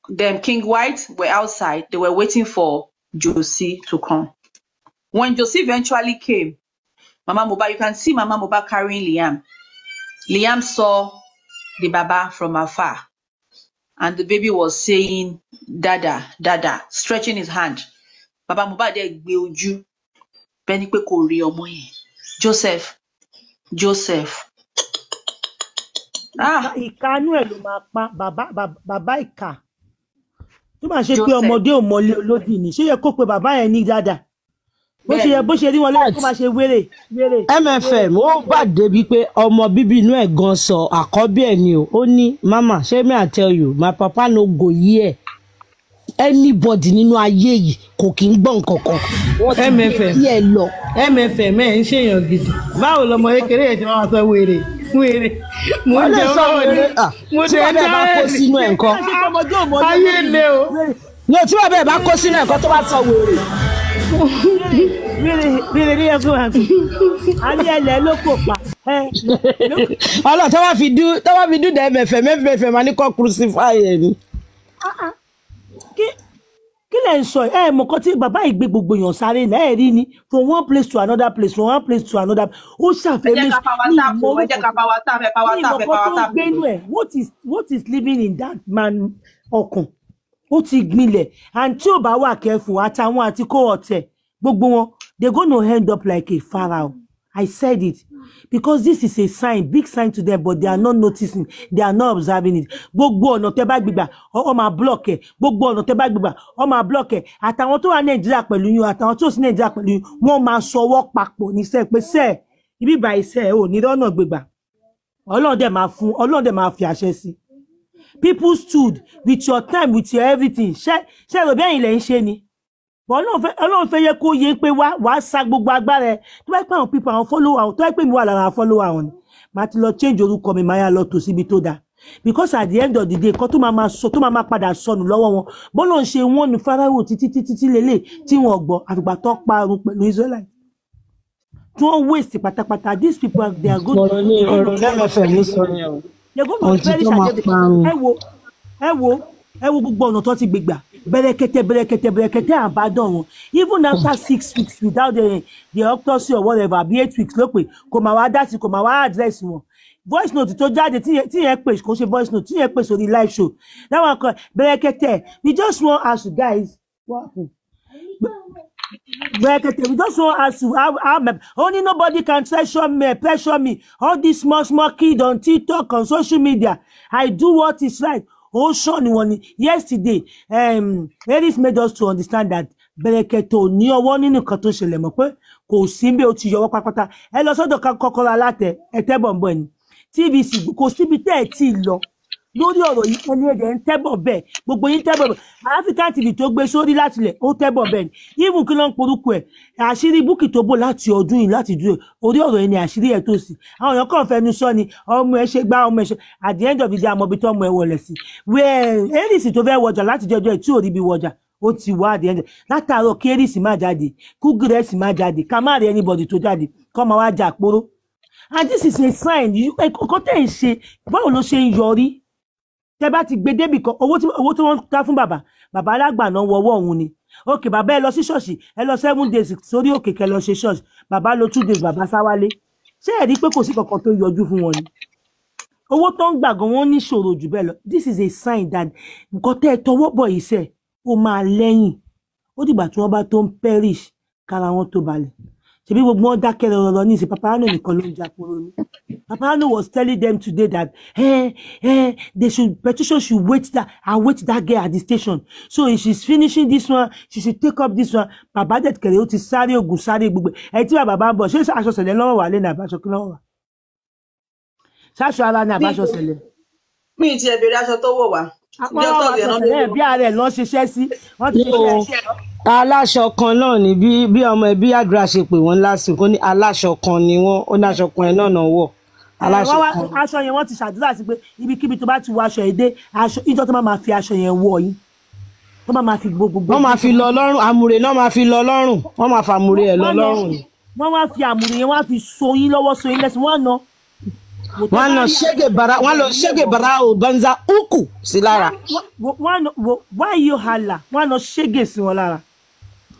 them King White were outside. They were waiting for Josie to come. When Josie eventually came, Mama Mohbad, you can see Mama Mohbad carrying Liam. Liam saw the baba from afar. And the baby was saying, Dada, Dada, stretching his hand. Baba Mohbad de gbe ojú. Bẹ́ni pé kò rí ọmọ yẹn. Joseph. Ìkanú ẹ̀ ló máa pa bàbá ìkà. Tó máa ṣe pé ọmọdé ò mọlé olódì ni. Ṣé yẹ kó pe bàbá yẹn ní Dada? Bó ṣe rí wọn lẹ́yìn kó máa ṣe wéré. MFM ó bà débi pé ọmọ bíbí inú ẹ̀ gan sọ àkọ́bí ẹ̀ ni o. Ó ní mama ṣé me I tell you my papa no go hear anybody nínú ayé yìí kò kí ń gbọ́ nǹkan kan. MFM tí ẹ lọ. MFM ẹ̀ ń ṣèyàn gidi. Báwo lọmọ kékeré ẹ̀ ti máa sọ wèrè. Mo jẹ́ ọmọ mo jẹ́ bá kó sínú ẹ̀ nǹkan. Ayé le o. Ní tí wọ́n bẹ́ẹ̀ bá kó sínú ẹ̀ nǹkan tó bá sọ wèrè. Wèrè ní ẹkún àgbẹ̀. Alẹ́ ẹlẹ́ ló kò pa. Ọlọ́ tó wá fi dú dẹ̀ MFM máa ní kọ́ crucify ẹ̀ ni. Kí lẹ̀ ń sọ ẹ̀ mọ̀ kọ́ tí bàbá ìgbé gbogbo èèyàn sáré náà ẹ̀ rí ni from one place to another place ó ṣàfẹ́ méjì ní ìmọ̀kọ́ tó gbénú ẹ̀ what is living in that man ọkàn ó ti gbilẹ̀ and tí ò bá wà careful àtàwọn àti kó ọ̀tẹ̀ gbogbo wọn they gonna end up like a pharaoh. I said it because this is a sign, big sign to them, but they are not noticing, they are not observing it. Gbogbo ọ̀nà tẹ́ bá gbígbà ó máa block ẹ̀, gbogbo ọ̀nà tẹ́ bá gbígbà ó máa block ẹ̀. Àtàwọn tó wà Nàìjíríà pẹ̀lú yín, àtàwọn tó sì Nàìjíríà pẹ̀lú yín, wọ́n máa sọwọ́ papọ̀ ní sẹ́ pé sẹ́ ibi báyìí sẹ́ ò ní lọ́nà gbígbà. Ọlọ́run dẹ̀ máa fi àṣẹ sí. People stood with your time, with your everything. Ṣé ló bẹ́yìn lẹ́ ń ṣe ni? Ọlọ́run fẹ́ yẹ kó yé pé wá sa gbogbo agbára ẹ̀ tó bá pẹ́ àwọn people àwọn follow àwọn tó bá pẹ́ mi wà lára follow àwọn ni màá ti lọ change orúkọ mi máa yà lọ tò síbi tó dáa because at the end of the day kan tó máa padà sọnù lọ́wọ́ wọn bọ́lọ̀ ń ṣe wọ́n ní Fáráò títí lélẹ̀ tí wọ́n gbọ́ àfìgbà tó parun pẹ̀lú Israelite tí wọ́n waste pátápátá these people they are good. Ẹ wo gbogbo ọ̀nà tó ti gbégbà bẹ̀rẹ̀kẹ̀tẹ̀ àbádọ́ wọn even after 6 weeks without the autopsy or whatever bí 8 weeks ló pé kò máa wá dá sí kò máa wá address wọn voice note tó jáde tí yẹn pè kò ṣe voice note tí yẹn pè sórí live show láwọn kan bẹ̀rẹ̀kẹ̀tẹ̀ we just want ask you guys what happen bẹ̀rẹ̀kẹ̀tẹ̀ we just want ask you how only nobody can pressure me all these small kids on TikTok on social media I do what is right. Oh, Sean, yesterday, ladies made us to understand that Bereketo ní ọwọ́ nínú nǹkan tó ṣẹlẹ̀ mọ́ pé kò sí bí ó ti yọwọ́ pátápátá. Ẹ lọ sọ́dọ̀ kọ́kọ́rọ́ alátẹ ẹ̀tẹ́bọ̀nbọ̀ ni. TVC kò síbi tẹ́ ẹ̀ tí lọ. lórí ọ̀rọ̀ yìí ẹni ẹ̀jẹ̀ ń tẹ́bọ̀ bẹ́ẹ̀ gbogbo yín tẹ́bọ̀ bẹ́ẹ̀ African TV tó gbé sórí láti lẹ̀ ó tẹ́bọ̀ bẹ́ẹ̀ ni even kí ló ń porúkọ ẹ̀ àṣírí Bukky tó bò láti ọdún yìí láti dúró orí ọ̀rọ̀ yẹn ni àṣírí ẹ̀ tó sì àwọn èèyàn kàn fẹnu sọ ni ọmọ ẹ ṣe gbá ọmọ ẹ ṣe at the end of the day àmọ́ ibi tó ọmọ ẹ wọlé sí wẹ́ẹ̀ Eris tó fẹ́ wọjà láti jọjọ́ ẹ̀ tí ò rí bí wọjà ó ti wá at the end látàárọ̀ kí Eris má jáde kú Grace má jáde ká má rí anybody tó jáde kọ́ máa wá jà àpòrò and this is a sign kò tẹ̀ ń ṣe báwo ló ṣe ń yọrí tẹ bá ti gbé débì kan owó tí wọ́n dá fún bàbá alágbà náà wọ́wọ́ òun ni òkè bàbá ẹ lọ sí ṣọ́ọ̀ṣì ẹ lọ 7 days sórí òkè kẹ lọ ṣe ṣọ́ọ̀ṣì bàbá lọ 2 days bàbá sáwálé ṣé ẹ rí pé kò sí kankan tó yọjú fún wọn ni owó tó ń gbà gan wọn ní ṣòro jù bẹ́ẹ̀ lọ this is a sign that nǹkan tẹ́ ẹ tọwọ́ bọ̀ yìí sẹ́ ó máa lẹ́yìn ó dìgbà tí wọ́n bá tó ń perish kára wọn tó balẹ̀ ṣebí gbogbo wọn dákẹ́ lọ́rọ̀ ní ìsìn Paparano nìkan ló ń jàpọ̀rọ̀ ni Paparano was telling them today that they should petition should wait that girl at the station so if she's finishing this one she should take up this one bàbá dẹ̀ kẹ̀lẹ́ ó ti sáré ogun sáré gbogbo ẹ̀ tí bàbá bá ń bọ̀ ṣé aṣọ ṣẹlẹ̀ lọ́wọ́ wà lẹ́nu àbáṣọ kí lọ́wọ́ wà ṣáṣọ ara ní àbáṣọ ṣẹlẹ̀. mi ti ẹ̀ bèrè aṣọ tó wọ̀ wá. bí ààrẹ lọ ṣiṣẹ́ sí wọ́n ti ṣiṣẹ́ aláṣọ kan náà ni bí ọmọ ẹbí àdúrà ṣe pè wọ́n lásìkò ní aláṣọ kan ni wọ́n ó ní aṣọ kan ẹ̀ náà náà wọ̀ aláṣọ kan. aṣọ yẹn wọ́n ti ṣàdúrà sí pé ibikíbi tó bá ti wọ aṣọ èdè aṣọ ìjọ tó máa fi aṣọ yẹn wọ̀ yín tó máa fi gbogbo. wọ́n máa fi lọ lọ́rùn àmùrè náà máa fi lọ lọ́rùn wọ́n máa fa àmùrè ẹ̀ lọ lọ́rùn. wọ́n wá fi àmùrè yẹn wọ́n á fi so yín lọ́wọ́ so yín lẹ́sìn wọ́n ná. wọ́n lọ ṣége bara ò gbọ́nza ukù sí lára. wọ́n yóò hàlà wọ́n lọ ṣége sí wọn lára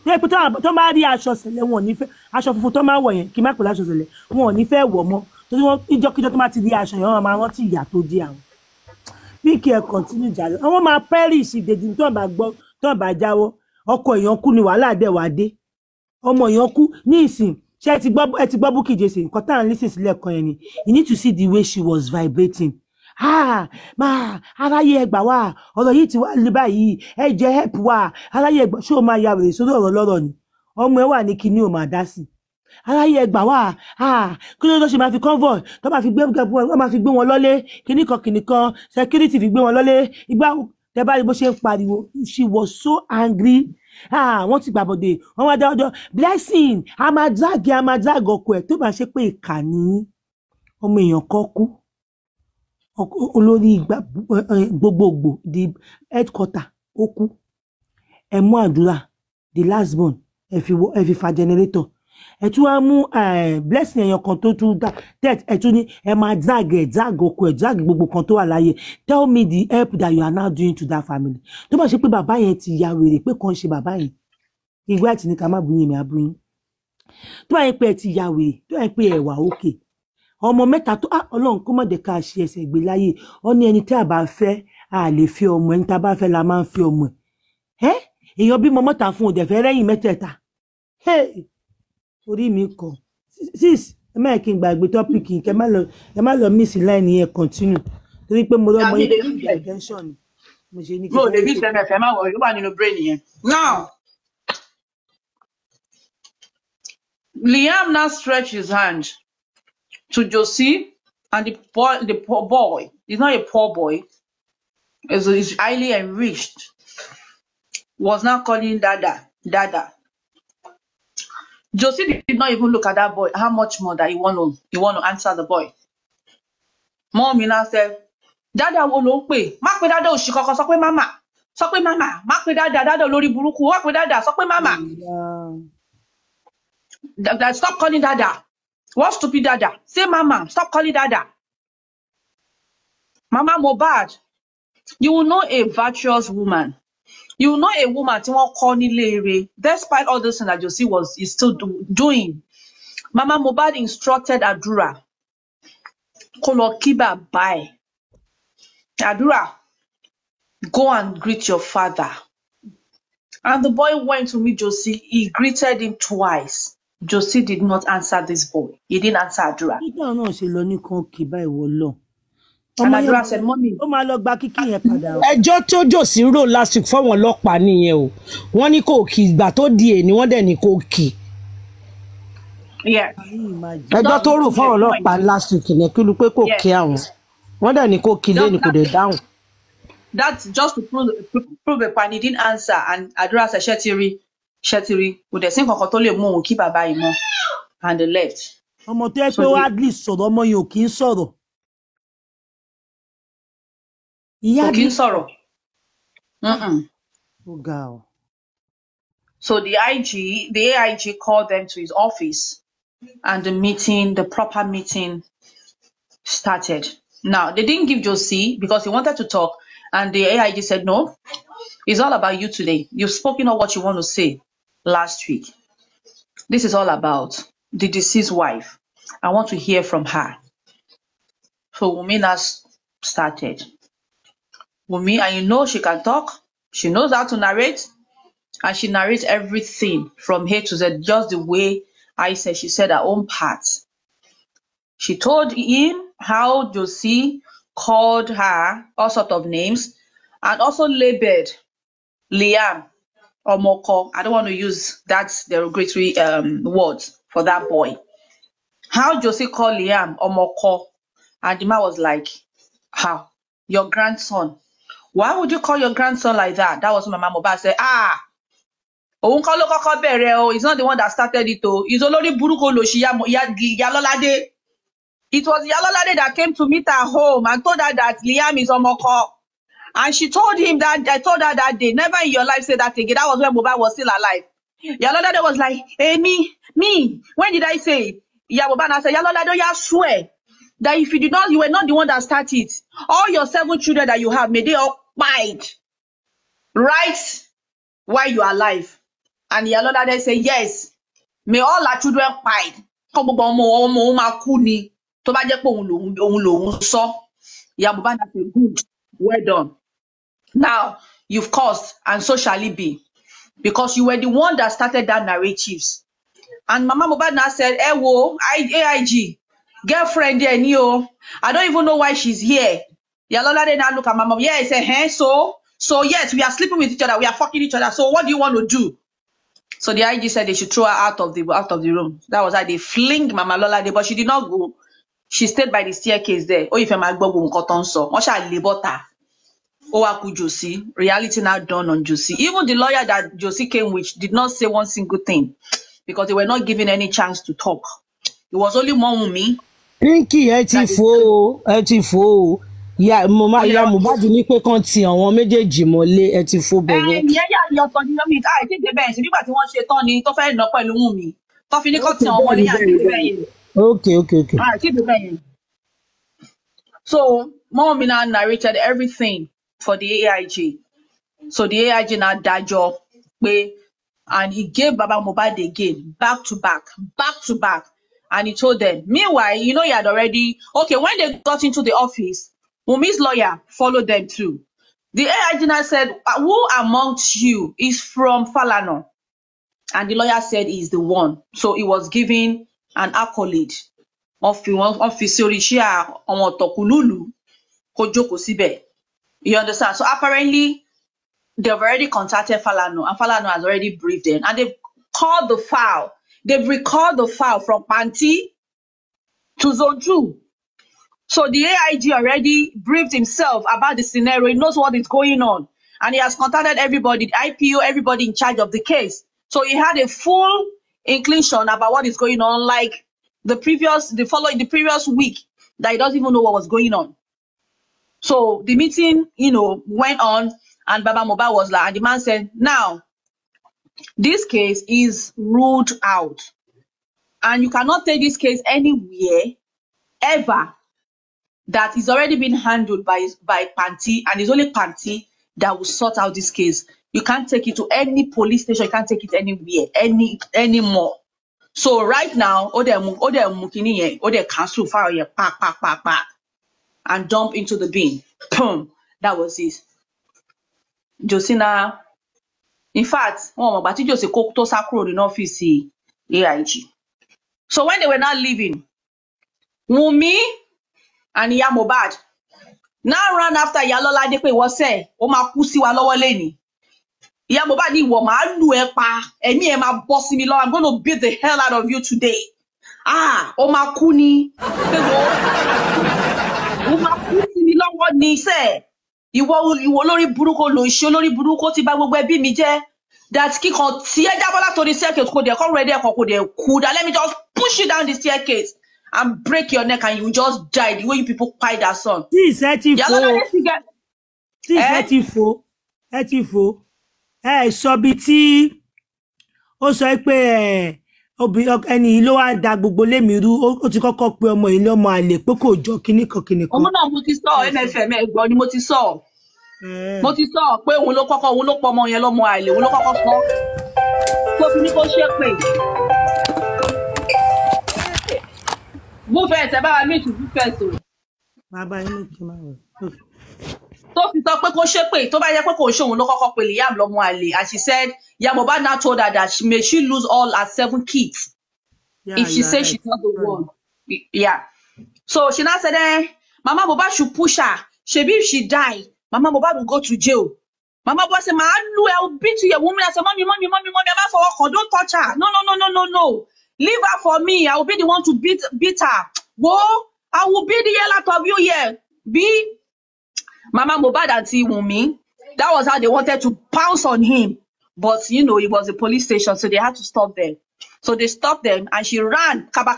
ní pé tó máa rí aṣọ ṣẹlẹ̀ wọn ò ní fẹ́ aṣọ funfun tó máa wọ̀ yẹn kí n má pè láṣọ ṣẹlẹ̀ wọn ò ní fẹ́ wọ̀ mọ́ torí wọn ìjọkíjọ tó máa ti rí aṣọ yẹn wọn máa rántí ìyà tó di àwọn bí kí ẹ kọ̀ntínú jàre àwọn máa perish ìdèjì tó bá gbọ́ tó bá jáwọ́ ọkọ èèyàn kú ni wàhálà dẹ̀ wá dé ọmọ èèyàn kú ní ìsìn ṣé ẹ ti gbọ́ Bukky Jesse nǹkan tá à ń lísìn sílẹ̀ kan yẹn ni you need to see the way she was vibrating máa aráyé ẹgbà wá ọ̀rọ̀ yìí ti wá lé báyìí ẹ jẹ́ help wá aráyé ẹgbà ṣé o máa ya wèrè sórí ọ̀rọ̀ lọ́rọ̀ ni ọmọ ẹ wà ní kinní o máa dá sí aráyé ẹgbà wá kí ló ṣe máa fi convoy tó máa fi gbé wọn lọ́lé kinní kan security fi gbé wọn lọ́lé ìgbà tẹ bá rí bó ṣe ń pariwo she was so angry wọ́n ti gbàbọ̀dé wọ́n wá dáwọ́dọ́ Blessing a máa drag ọkọ ẹ̀ tó bá ṣe pé ìkànnì ọmọ èèyàn kọ́ kú olórí gbogbogbò the headquarter ó kú ẹ mú àdúrà the last born ẹ fi fa generator ẹ tún wá mú Blessing èèyàn kan tó tún dá ẹ tún ní ẹ máa drag ọkọ ẹ drag gbogbo kan tó wà láyé tell me the help that you are now doing to that family tó bá ṣe pé bàbá yẹn ti ya wèrè pé kàn ṣe bàbá yẹn ìwé àti ní ká má bùyìn mi àbúyín tó bá yẹ pé ẹ ti ya wèrè tó bá yẹ pé ẹ wà òkè ọmọ mẹ́ta tó Ọlọ́run kó má dé ká ṣe ẹsẹ̀ gbé láyé ọ ní ẹni tí a bá fẹ́ a lè fi ọmọ ẹni tá a bá fẹ́ la máa ń fi ọmọ ẹ èèyàn bímọ mọ́ta fún òdẹ fẹ́ rẹ́yìn mẹ́tẹ̀ẹ̀ta orí mi kọ sis ẹ má kí n gbàgbé tọ́pìkì ẹ má lọ miss line yẹn continue torí pé mo lọ́mọ yín kí n attention mo ṣe ní kí n. mo lè bí sẹ́mẹ̀fẹ́ má wọ̀ yóò wà nínú brain yẹn. now Liam now stretch his hand to Josie, and the poor boy, he's not a poor boy, he's highly enriched, was now calling Dada. Josie did not even look at that boy, how much more that he want to answer the boy. Mommy now said, Dada wo ló ń pè, má pè Dada òṣì kankan, sọ pé mama, má pè Dada olórí burúkú, má pè Dada, sọ pé mama. Stop calling Dada. What stupid Dada? Say mama. Stop calling Dada. Mama Mohbad, you will know a virtuous woman. You will know a woman tí wọ́n kọ́ nílé ire. Despite all this thing that Josie is still doing. Mama Mohbad instructed Adura. Kó lọ kí bàbá ẹ̀. Adura, go and greet your father. And the boy went to meet Josie. He greeted him twice. Josie did not answer this boy. He didn't answer Adura. And Adura said, Mommy. Ẹjọ́ tó Josie rò last week fọ́wọn ọlọ́pàá nìyẹn o. Wọ́n ní kò kì ìgbà tó di èní wọ́n dẹ̀ ní kò kì. Ẹjọ́ tó rò fọ́wọn ọlọ́pàá last week ni kí ló pé kò kí àwọn. Wọ́n dẹ̀ ní kó kílé ni kò dé dáhùn. That's just to prove a point. He didn't answer. And Adura said, Shetiri, with the same Kokotole Mo, keep a by mo, and they left. Ọmọ tó yẹ pé ó at least sọ̀rọ̀ ọmọ yìí ò kí ń sọ̀rọ̀. Ìyá kí ń sọ̀rọ̀. Ó ga o. So the AIG called them to his office, and the proper meeting started. Now, they didn't give Josie because he wanted to talk, and the AIG said, no, it's all about you today. You've spoken of what you want to say last week. This is all about the deceased wife. I want to hear from her. So Wunmi has started. Wunmi, and you know she can talk. She knows how to narrate. And she narrates everything from A to Z, just the way she said her own part. She told him how Josie called her all sorts of names and also labeled Liam or Moko. I don't want to use that derogatory words for that boy. How Josie called Liam or Moko, and the man was like, how? Your grandson. Why would you call your grandson like that? That was when my mom Mohbad said, it's not the one that started it. It's Olori Buruko Yalolade. It was Yalolade that came to meet her home and told her that Liam is Omoko. And she told him that, I told her that day, never in your life say that again. That was when Mohbad was still alive. Yalolade was like, hey, me, when did I say it? Mohbad said, Yalolade, you swear that if you were not the one that started, all your 7 children that you have, may they all bite right while you are alive. And Yalolade said, yes, may all our children bite. Mohbad said, good, well done. Now, you've caused, and so shall it be. Because you were the one that started that narratives. And Mama Mohbad now said, AIG, girlfriend there, Neo. I don't even know why she's here. Yalolade now look at Mama. Yeah, he said, so yes, we are sleeping with each other. We are fucking each other. So what do you want to do? So the IG said they should throw her out of the room. That was how they flinged Mama Lolade, but she did not go. She stayed by the staircase there. Oh, if I'm a gbogbo nkoton so, what shall libota? Owaku Josie. Reality now dawned on Josie. Even the lawyer that Josie came with did not say one single thing because they were not given any chance to talk. It was only Wunmi. Pinky ẹ ti fo. Ya Mohbad ní pé kàn ti àwọn méjèèjì mọ́lé ẹ ti fo bẹ̀rẹ̀. Ìyẹn yà ni ọ̀tọ̀ ní lómi àìsí ìdébẹ̀ ẹ̀sìn nígbà tí wọ́n ṣe tán ni tó fẹ́ nà pẹ̀lú Wunmi. Tó fi ní kàn ti àwọn ọmọlé yà sí ìdébẹ̀ yẹn. Okay. Àìsí ìdébẹ̀ yẹn. So Wunmi now narrated everything for the AIG. So the AIG now dájọ́ pé, and he gave Baba Mohbad again, back to back. And he told them, meanwhile, he had already, when they got into the office, Wunmi's lawyer followed them too. The AIG now said, who amongst you is from Falana? And the lawyer said he's the one. So he was given an accolade of Fisorishia on Tokululu Kojoko Sibe. You understand? So apparently, they've already contacted Falana, and Falana has already briefed them. And they've called the file. They've recalled the file from Panti to Zone 2. So the AIG already briefed himself about the scenario. He knows what is going on. And he has contacted everybody, the IPO, everybody in charge of the case. So he had a full inclination about what is going on, like the previous week, that he doesn't even know what was going on. So the meeting, went on, and Baba Mohbad was like, and the man said, now, this case is ruled out. And you cannot take this case anywhere, ever, that is already been handled by Panti, and it's only Panti that will sort out this case. You can't take it to any police station, you can't take it anywhere, anymore. So right now, Ode cancel fire, pack, and dump into the bin. Boom. That was it. Josina, in fact, Josie cooked to sacro in office AIG. So when they were not leaving, Wunmi and Iya Mohbad now ran after Yalolade pé wọ́n sẹ́ ó máa kú sí wa lọ́wọ́ lẹ́ni. Iya Mohbad ní ìwọ máa lù ẹ́ pa ẹ̀mí ẹ̀ máa bọ́ sí mi lọ́wọ́. I'm going to beat the hell out of you today. Ó máa kú ni. Mo máa kú sí mi lọ́wọ́ ní sẹ́. Ìwọ lórí burúkú ló ṣe olórí burúkú ti bà gbogbo ẹbí mi jẹ́. That kíkan tí ẹ jábọ́ látòrí staircase kò dẹ̀ kọ́ rẹ̀ dẹ̀ kò dẹ̀ kú. That let me just push you down the staircase and break your neck and you just die the way you people kpai that son. Tí ìṣẹ́ ti fò. Ẹ ti fò. Ẹ sọ bí tí ó sọ pé ẹni ló wá da gbogbo lémi rú ó ti kọ́kọ́ pé ọmọ yìí lọ́mọ àlè pé kò jọ kíní kan. Ọmọ náà mo ti sọ MFM ẹ̀gbọ́n ni mo ti sọ. Mo ti sọ pé òun ló pọ̀ ọmọ yẹn lọ́mọ àlè òun ló kọ́kọ́ sọ. Tó fi ní kó ṣe pé. Búfẹ̀ ẹ̀sẹ̀ bá wa mí ìtùbú fẹ̀sọ̀. Bàbá yín ló ti máa wọ̀. Tó fi sọ pé kó ṣe pé tó bá yẹ pé kò ṣe òun ló kọ́kọ́ pé Liam lọ́mọ àlè and she said Mohbad now told her that may she lose all her 7 kids if she says she's not the one. Yeah. So she now said, Mama Mohbad should push her. Shebi if she die, Mama Mohbad will go to jail. Mama Mohbad said, I'll beat you, a woman. I said, Mommy, I'm not for her. Don't touch her. No. Leave her for me. I will be the one to beat her. Whoa, I will beat the hell out of you here. Mama Mohbad and Wunmi. That was how they wanted to pounce on him. But, it was a police station, so they had to stop them. So they stopped them, and she ran, kaba,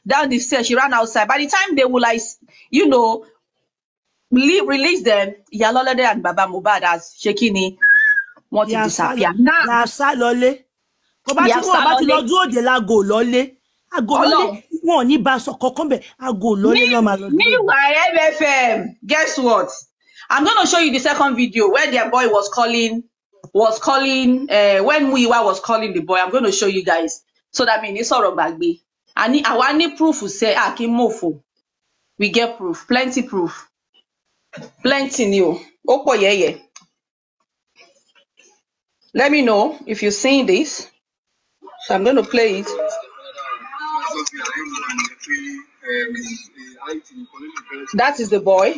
down the stairs. She ran outside. By the time they would, release them, Iyalolade and Baba Mohbad as Shekini want to disappear. Now, meanwhile, MFM, guess what? I'm going to show you the second video where their boy was calling when Muyiwa was calling the boy. I'm going to show you guys. So that means it's all about me. I need proof to say, Mofo. We get proof. Plenty proof. Plenty new. Opo yeah. Let me know if you're seeing this. So I'm going to play it. That is the boy.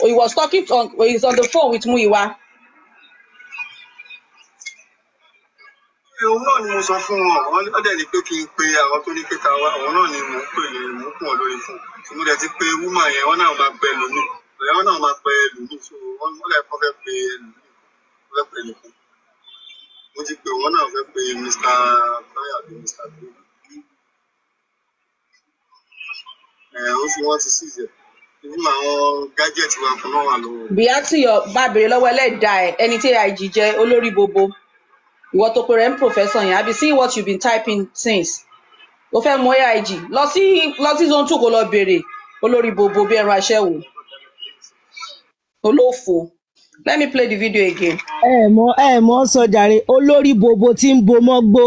He was talking he's on the phone with Muyiwa. Òun náà ni mo sọ fún wọn, wọ́n dẹ̀ ní pé kí n pe àwọn tó ní pé ká wá, òun náà ni mò ń pè ní mò ń pọ̀ lórí fún. Mo dẹ̀ ti pe woman yẹn, wọ́n náà máa pẹ́ lómi. Wọ́n náà máa pẹ́ lómi, so wọ́n lè kọ́ fẹ́ pe lómi. Wọ́n fẹ́ pe lómi. Mo ti pe wọ́n náà fẹ́ pe Mr. Báyà àbí Mr. Báyà. Ó fi wọ́n ti sí ìjẹ́. Nínú àwọn gadget wa kan náà wà lọ́wọ́. Bí a ti yọ bá bèrè lọ́wọ́ ẹlẹ́dàá ẹ̀ ẹni tí IG jẹ́ olórí bobo. Ìwọ tó pe rẹ̀ ń professor yẹn, I've been seeing what you've been typing since. Ó fẹ́ mọ IG. Lọ sí zone 2 kó lọ bèrè olórí bobo bí ẹran aṣẹ́wó. Olófò. Let me play the video again. Mọ sọ jàre olórí bobo tí ń bo mọ́gbó.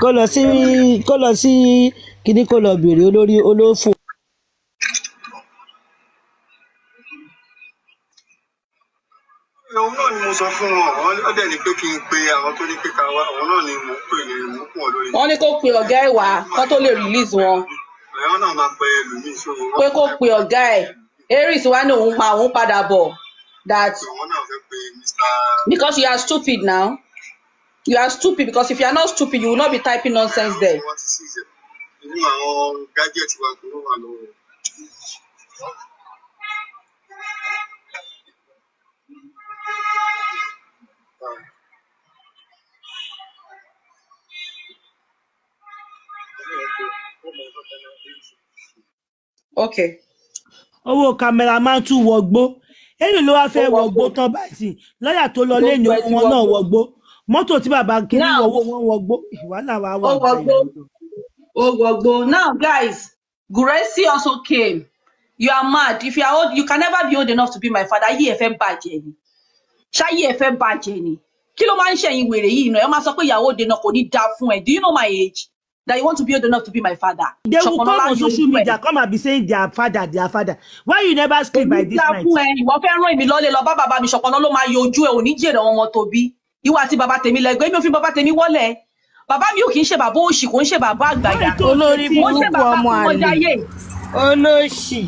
Kó lọ sí kíní kó lọ bèrè olórí olófò. Òun náà ni mo sọ fún wọn, wọ́n dẹ̀ ní pé kí n pe àwọn tó ní pé ká wá, òun náà ni mò ń pè ní mò ń pọ̀ lórí. Wọ́n ní kó pe ọ̀gá ẹ̀ wá kó tó lè release wọn. Wọ́n náà máa pe lómi so. Pé kó pe ọ̀gá ẹ̀. Aries wá ní òun padà bọ̀. That because you are stupid now. You are stupid because if you are not stupid, you will not be typing nonsense there. Nínú àwọn gadget wa kan náà wà lọ́wọ́. Okay. Owó cameraman tún wọgbó. Èyí ló wá fẹ́ wọgbó tán báyìí. Lọ́yà tó lọ lẹ́yìn wọn náà wọgbó. Mọ́tò tí bàbá kiri wọn wọgbó. Ìwàlà wa wà. Wọgbó. Now guys, Gracie also came. You are mad. If you are old, you can never be old enough to be my father. Ayé ẹ fẹ́ bàjẹ́ ni. Ṣáyé ẹ fẹ́ bàjẹ́ ni. Kí ló máa ń ṣẹ̀yìn wèrè yìí náà? Ẹ máa sọ pé ìyàwó òde náà kò ní dá fún ẹ. Do you know my age? That you want to be old enough to be my father. They will come on social media, come and be saying their father. Why you never sleep by this night? Ìwọ fẹ́ rán èmi lọ́lé lọ bá bàbá mi Ṣọ̀pọ̀nná ló máa yọjú ẹ̀ òní jèrè ọmọ tó bí. Ìwọ àti bàbá tèmi lẹ́gbẹ̀ẹ́ mi ò fi bàbá tèmi wọlé. Bàbá mi ò kì í ṣe bàbá òṣì, kò ń ṣe bàbá àgbàyà. Olórí burúkú ọmọ àlè. Olóṣì.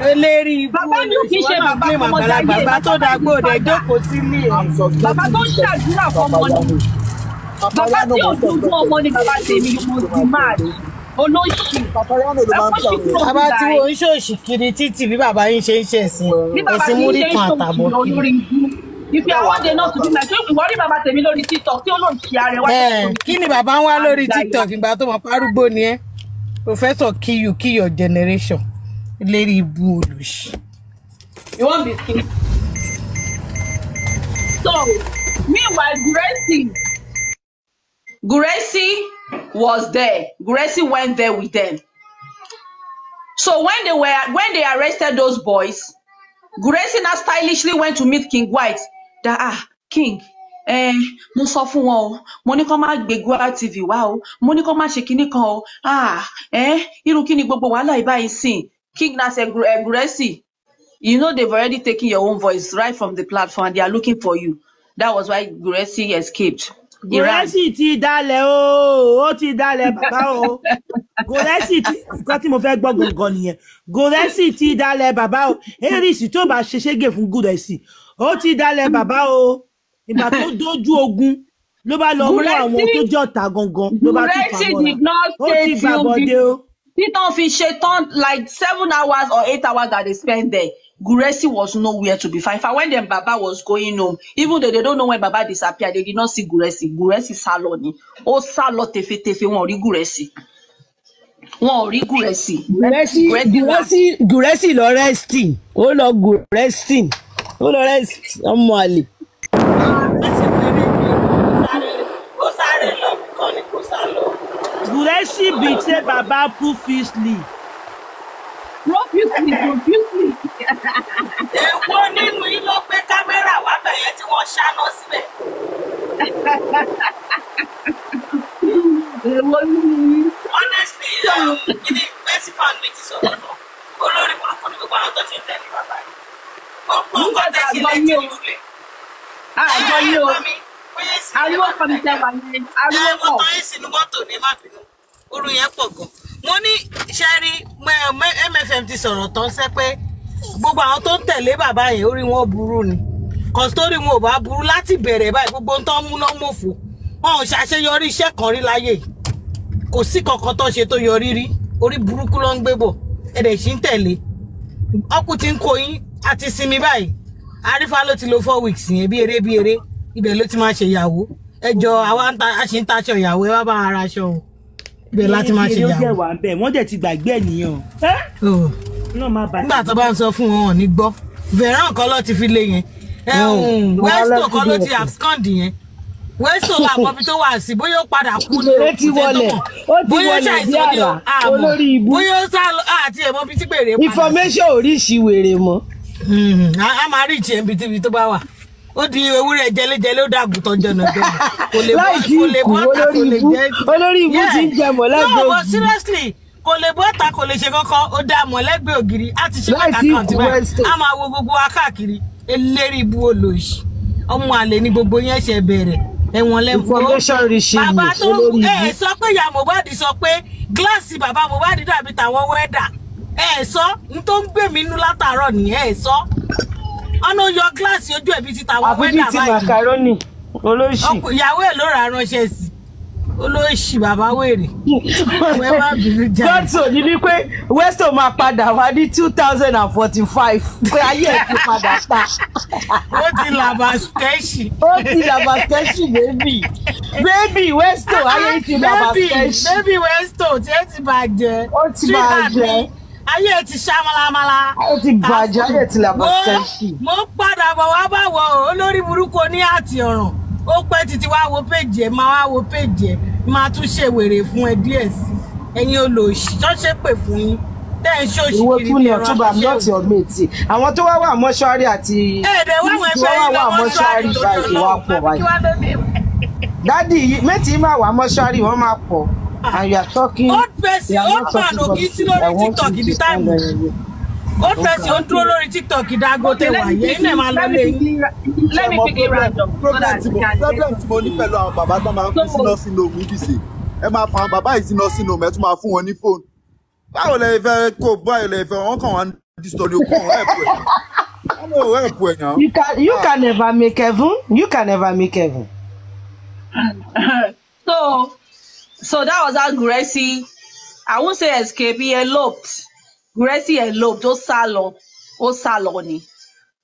Eléri ibú. Bàbá mi ò kì í ṣe bàbá ọmọdé. Bàbá tó dàgbò rẹ̀ jókòó sílé ẹ̀. Bàbá tó ń ṣàdúrà fọmọ ni. Bàbá tí ò dúdú ọmọ ni bàbá tèmi, you must be mad. Olóṣì. Bàbá tí wọ́n ń ṣòṣì kiri títì bí bàbá yín ṣe ń ṣe ẹ̀sìn. Ẹ̀sìn múrí kan àtàbọ̀ kiri. If you are one day not to be like, you worry bàbá tèmi lórí TikTok tí ó lòun ṣe àrẹwà. Kí ni bàbá ń wá lórí TikTok ìgbà tó mọ̀ párúgbó ni ẹ́? Professor kill your generation. Lady Ibu Olushi. You won't be scared. So, meanwhile, Guresi was there. Guresi went there with them. So when they arrested those boys, Guresi now stylishly went to meet King White. That King, mo sọ fún wọn o, mo ní kó má gbé Gua TV wá o, mo ní kó má ṣe kinní kan o. Irú kíni gbogbo wàhálà ìbáyìí sìn. King now said, Guresi, you know they've already taken your own voice right from the platform and they are looking for you. That was why Guresi escaped. Guresi ti dalẹ̀ o, ó ti dalẹ̀ bàbá o. Guresi ti nǹkan tí mo fẹ́ gbọ́ gangan nìyẹn. Guresi ti dalẹ̀ bàbá o. Erisi tó bá ṣe ṣégè fún Guresi. Ó ti dalẹ̀ bàbá o. Ìgbà tó dójú ogun ló bá lọ mú àwọn tó jẹ́ ọ̀tá gangan ló bá tún fà mọ́ra. Ó ti gbàbọ̀dé o. Don't fish like 7 hours or 8 hours that they spent there. Guresi was nowhere to be found. When them Baba was going home, even though they don't know when Baba disappeared, they did not see Guresi. Guresi saloni. Oh salo tefe won ri Guresi. Won ri Guresi. Guresi lọ resting. Ó lọ resting. Ó lọ rest ọmọ àlè. Guresi betray Baba profusely. Profusely. Èwo nínú yín ló gbé kámẹ́rà wá bẹ̀yẹn tí wọ́n ṣáná síbẹ̀. Èwo nínú yín. Honestly, kíni bẹ́sí fan mi ti sọ̀rọ̀ náà. Olórí burúkú ni gbogbo àwọn tó ti ń tẹ̀lé bàbá yìí. Ọ̀pọ̀ nǹkan tẹ̀sí lẹ́tí ìlúlẹ̀. Àgbọ̀ yìí o. Ariwo kan ní tẹ́wà yẹn. Ariwo pọ̀. Ọmọ yín sínú mọ́tò ní má bínú. Orun yẹn pọ̀ gan. Mo ní ṣẹ́rí MFM ti sọ̀rọ̀ tán sẹ́ pé gbogbo àwọn tó ń tẹ̀lé bàbá yẹn orí wọn burú ni. Kọ̀sítórì wọn ò bá burú láti bẹ̀rẹ̀ báyìí gbogbo ń tán múná mòfò. Wọn ò ṣàṣeyọrí iṣẹ́ kan rí láyé. Kò sí kankan tó ṣe tó yọrí rí. Orí burúkú ló ń gbé bọ̀. Ẹ̀dẹ̀ ṣì ń tẹ̀lé. Ọkùn ti ń kó yín àti sinmi báyìí. Arífà ló ti lo 4 weeks yẹn bí eré. Ibẹ̀ ló ti máa ṣe ìyàwó. Ẹjọ́ àwa a ṣì ń taṣọ ìyàwó ẹ wá bá ara aṣọ o. Ibẹ̀ láti máa ṣe ìyàwó. Wọ́n dẹ̀ ti gbàgbé ènìyàn. Nígbà tó bá ń sọ fún wọn ní gbọ́. Veron kan ló ti fi lé yẹn. Westo kan ló ti abscond yẹn. Westo làwọn ibi tó wà sí bóyá ó padà kú ní ó ti wọlé bí àrà olórí ibú. Bóyá ó sá àti ẹ̀mọ́ bí tí gbèrè padà. Information oríṣi wèrè mọ́. A máa rí ìjẹ́ ibi tó bá wà. Ó di ewúrẹ́ jẹlẹ́jẹlẹ́ ó dàgùn tán jẹ̀nà jẹ̀nà. Kò lè bọ́ta kò lè jẹ́. Olórí ibú ti ń jẹ mọ̀lẹ́gbẹ̀ẹ́ ògiri. No, but seriously, kò lè bọ́ta kò lè ṣe kankan ó dá mọ̀lẹ́gbẹ̀ẹ́ ògiri. A ti ṣe mẹ́ta kan tí báyìí. A máa wo gbogbo wa káàkiri. Eléri ibú olóṣì. Ọmọ àlè ni gbogbo yẹn ṣe bẹ̀rẹ̀. Ẹ̀wọ̀n lẹ́fọ́. Information received. Bàbá tó sọ pé ìyá Mohbad sọ pé gíláàsì bàbá Mohbad dàbí tàwọn wẹ́dà. Sọ n tó ń gbé mi nú látàárọ̀ nìyẹn sọ. Ọ̀nà yọ gíláàsì ojú ẹ̀bí ti tàwọn wẹ́dà báyìí. Àbí ti macaroni olóṣì. Ìyàwó ẹ̀ ló ra ránṣẹ́ sí. Olóṣì bàbá wèrè. Godson ní pé Westo máa padà wá ní 2045 pé ayé ẹ̀ ti padà ta. Ó ti làbà skẹ́ṣì. Baby Westo ayé ti làbà skẹ́ṣì. Baby Westo tí ẹ ti bàjẹ́. Ó ti bàjẹ́. Ayé ti ṣá malamala. Ó ti bàjẹ́ ayé ti làbà skẹ́ṣì. Mo padà bọ̀ wá báwọ̀ olórí burúkú ní àti ọ̀ràn. Ó pẹ́ títí wá wo péjì ẹ̀ máa wá wo péjì ẹ̀ máa tún ṣe wèrè fún ẹ díẹ̀ sí ẹ̀yin olóòṣì ṣọ́ṣẹ́ pè fún yín tẹ́ ń ṣòṣì kiri ìwọ tún ní Ọ̀túnba not your mate àwọn tó wá wà mọ́ṣúárì àti ẹ̀ẹ́dẹ̀ wá wọn ẹgbẹ́ yìí lọ mọ́ṣúárì báyìí wá pọ̀ báyìí dádì méjì máa wà mọ́ṣúárì wọ́n máa pọ̀ and you are talking old person old man ò kí sí lórí TikTok ní táìmù old person ó dúró lórí TikTok Dangote wà yẹn ilẹ̀ máa lọ lé yín. Let me pick a random. Problem tí mo ní pẹ̀lú àwọn bàbá tó máa ń fi síná sínú òun dìse ẹ máa fa àwọn bàbá yìí síná sínú òun ẹ tún máa fún wọn ní fóònù báwo lẹ fẹ́ kó báyìí lẹ fẹ́ wọn kàn wá ní sọ̀rọ̀ okùn ọ̀rọ̀ ẹ̀pù ẹ̀ náà. You can never make heaven. You can never make heaven. So that was how Gracie, I won't say escape, he eloped. Gracie eloped, ó sá lọ ni.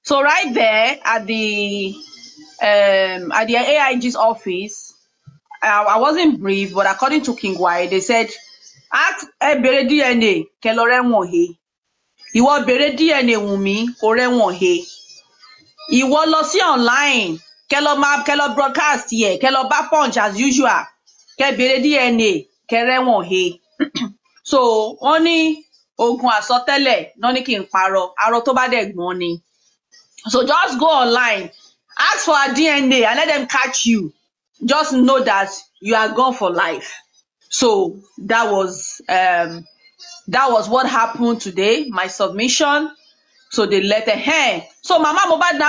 So right there at the AIG's office, I wasn't briefed, but according to King Wai, they said, ask bere DNA, kelo rewon he. Ìwọ bere DNA Wunmi, kò rewon he. Ìwọ lọ sí online, kelo broadcast here, kelo bá Punch as usual. Ke bere DNA, ke rewon he. So, wọ́n ní ogun àsọtẹ́lẹ̀ náà ní kí n parọ́, arọ tó bá dẹ̀ gbọ́n ni. So just go online, ask for a DNA and let them catch you. Just know that you are gone for life. So that was what happened today, my submission. So they let her. So Mama Mohbad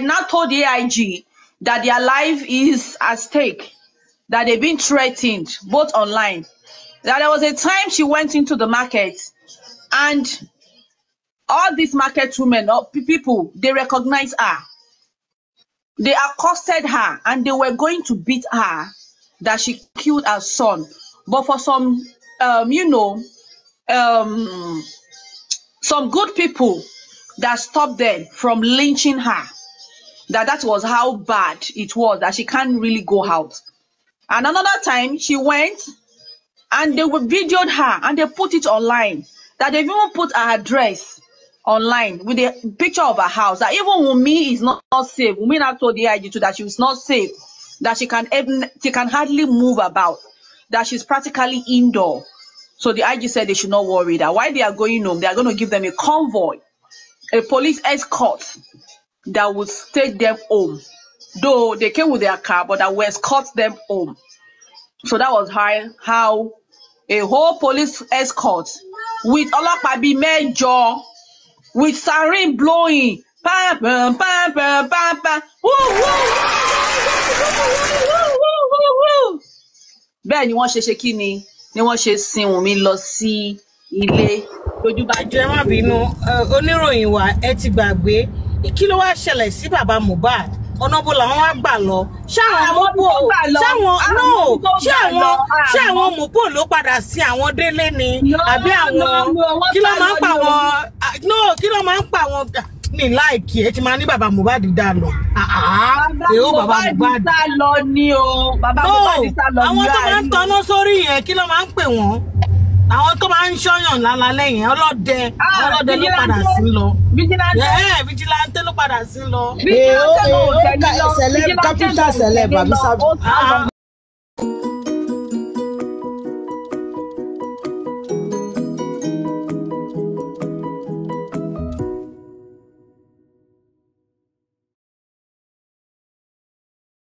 now told the AIG that their life is at stake, that they've been threatened, both online. That there was a time she went into the market and all these market women or people, they recognized her. They accosted her and they were going to beat her that she killed her son. But for some, some good people that stopped them from lynching her, that was how bad it was, that she can't really go out. And another time she went and they videoed her and they put it online, that they've even put her address online with a picture of her house, that even Wunmi is not safe. Wunmi now told the IG too that she was not safe, that she can hardly move about, that she's practically indoor. So the IG said they should not worry, that while they are going home, they are going to give them a convoy, a police escort that will take them home. Though they came with their car, but that will escort them home. So that was how a whole police escort with Olopabi Major, with siren blowing, pam pam pam pam pam pam, woo woo. Bẹ́ẹ̀ ni wọ́n ṣe kí ni wọ́n ṣe sin Wunmi lọ sí ilé lójúbájú. Ẹ má bínú, oníròyìn wa ẹ ti gbàgbé kí ló wá ṣẹlẹ̀ sí bàbá Mohbad, ọ̀nà bó làwọn wá gbà lọ. Ṣé àwọn Mopo ló padà sí àwọn délé ni àbí àwọn kí ló máa ń pa àwọn kí ló máa ń pa àwọn ní láìkí ẹ ti máa ní bàbá Mohbad dá lọ. Bàbá Mohbad sá lọ ni o. Bàbá Mohbad sá lọ ni. Àwọn tó máa ń tanná sórí yẹn kí ló máa ń pè wọ́n? Àwọn tó máa ń ṣọ́yàn lálálẹ́ yẹn ọlọ́dẹ ló padà sí lọ. Vigilante ló padà sí lọ. Capital celeb àbí sábà.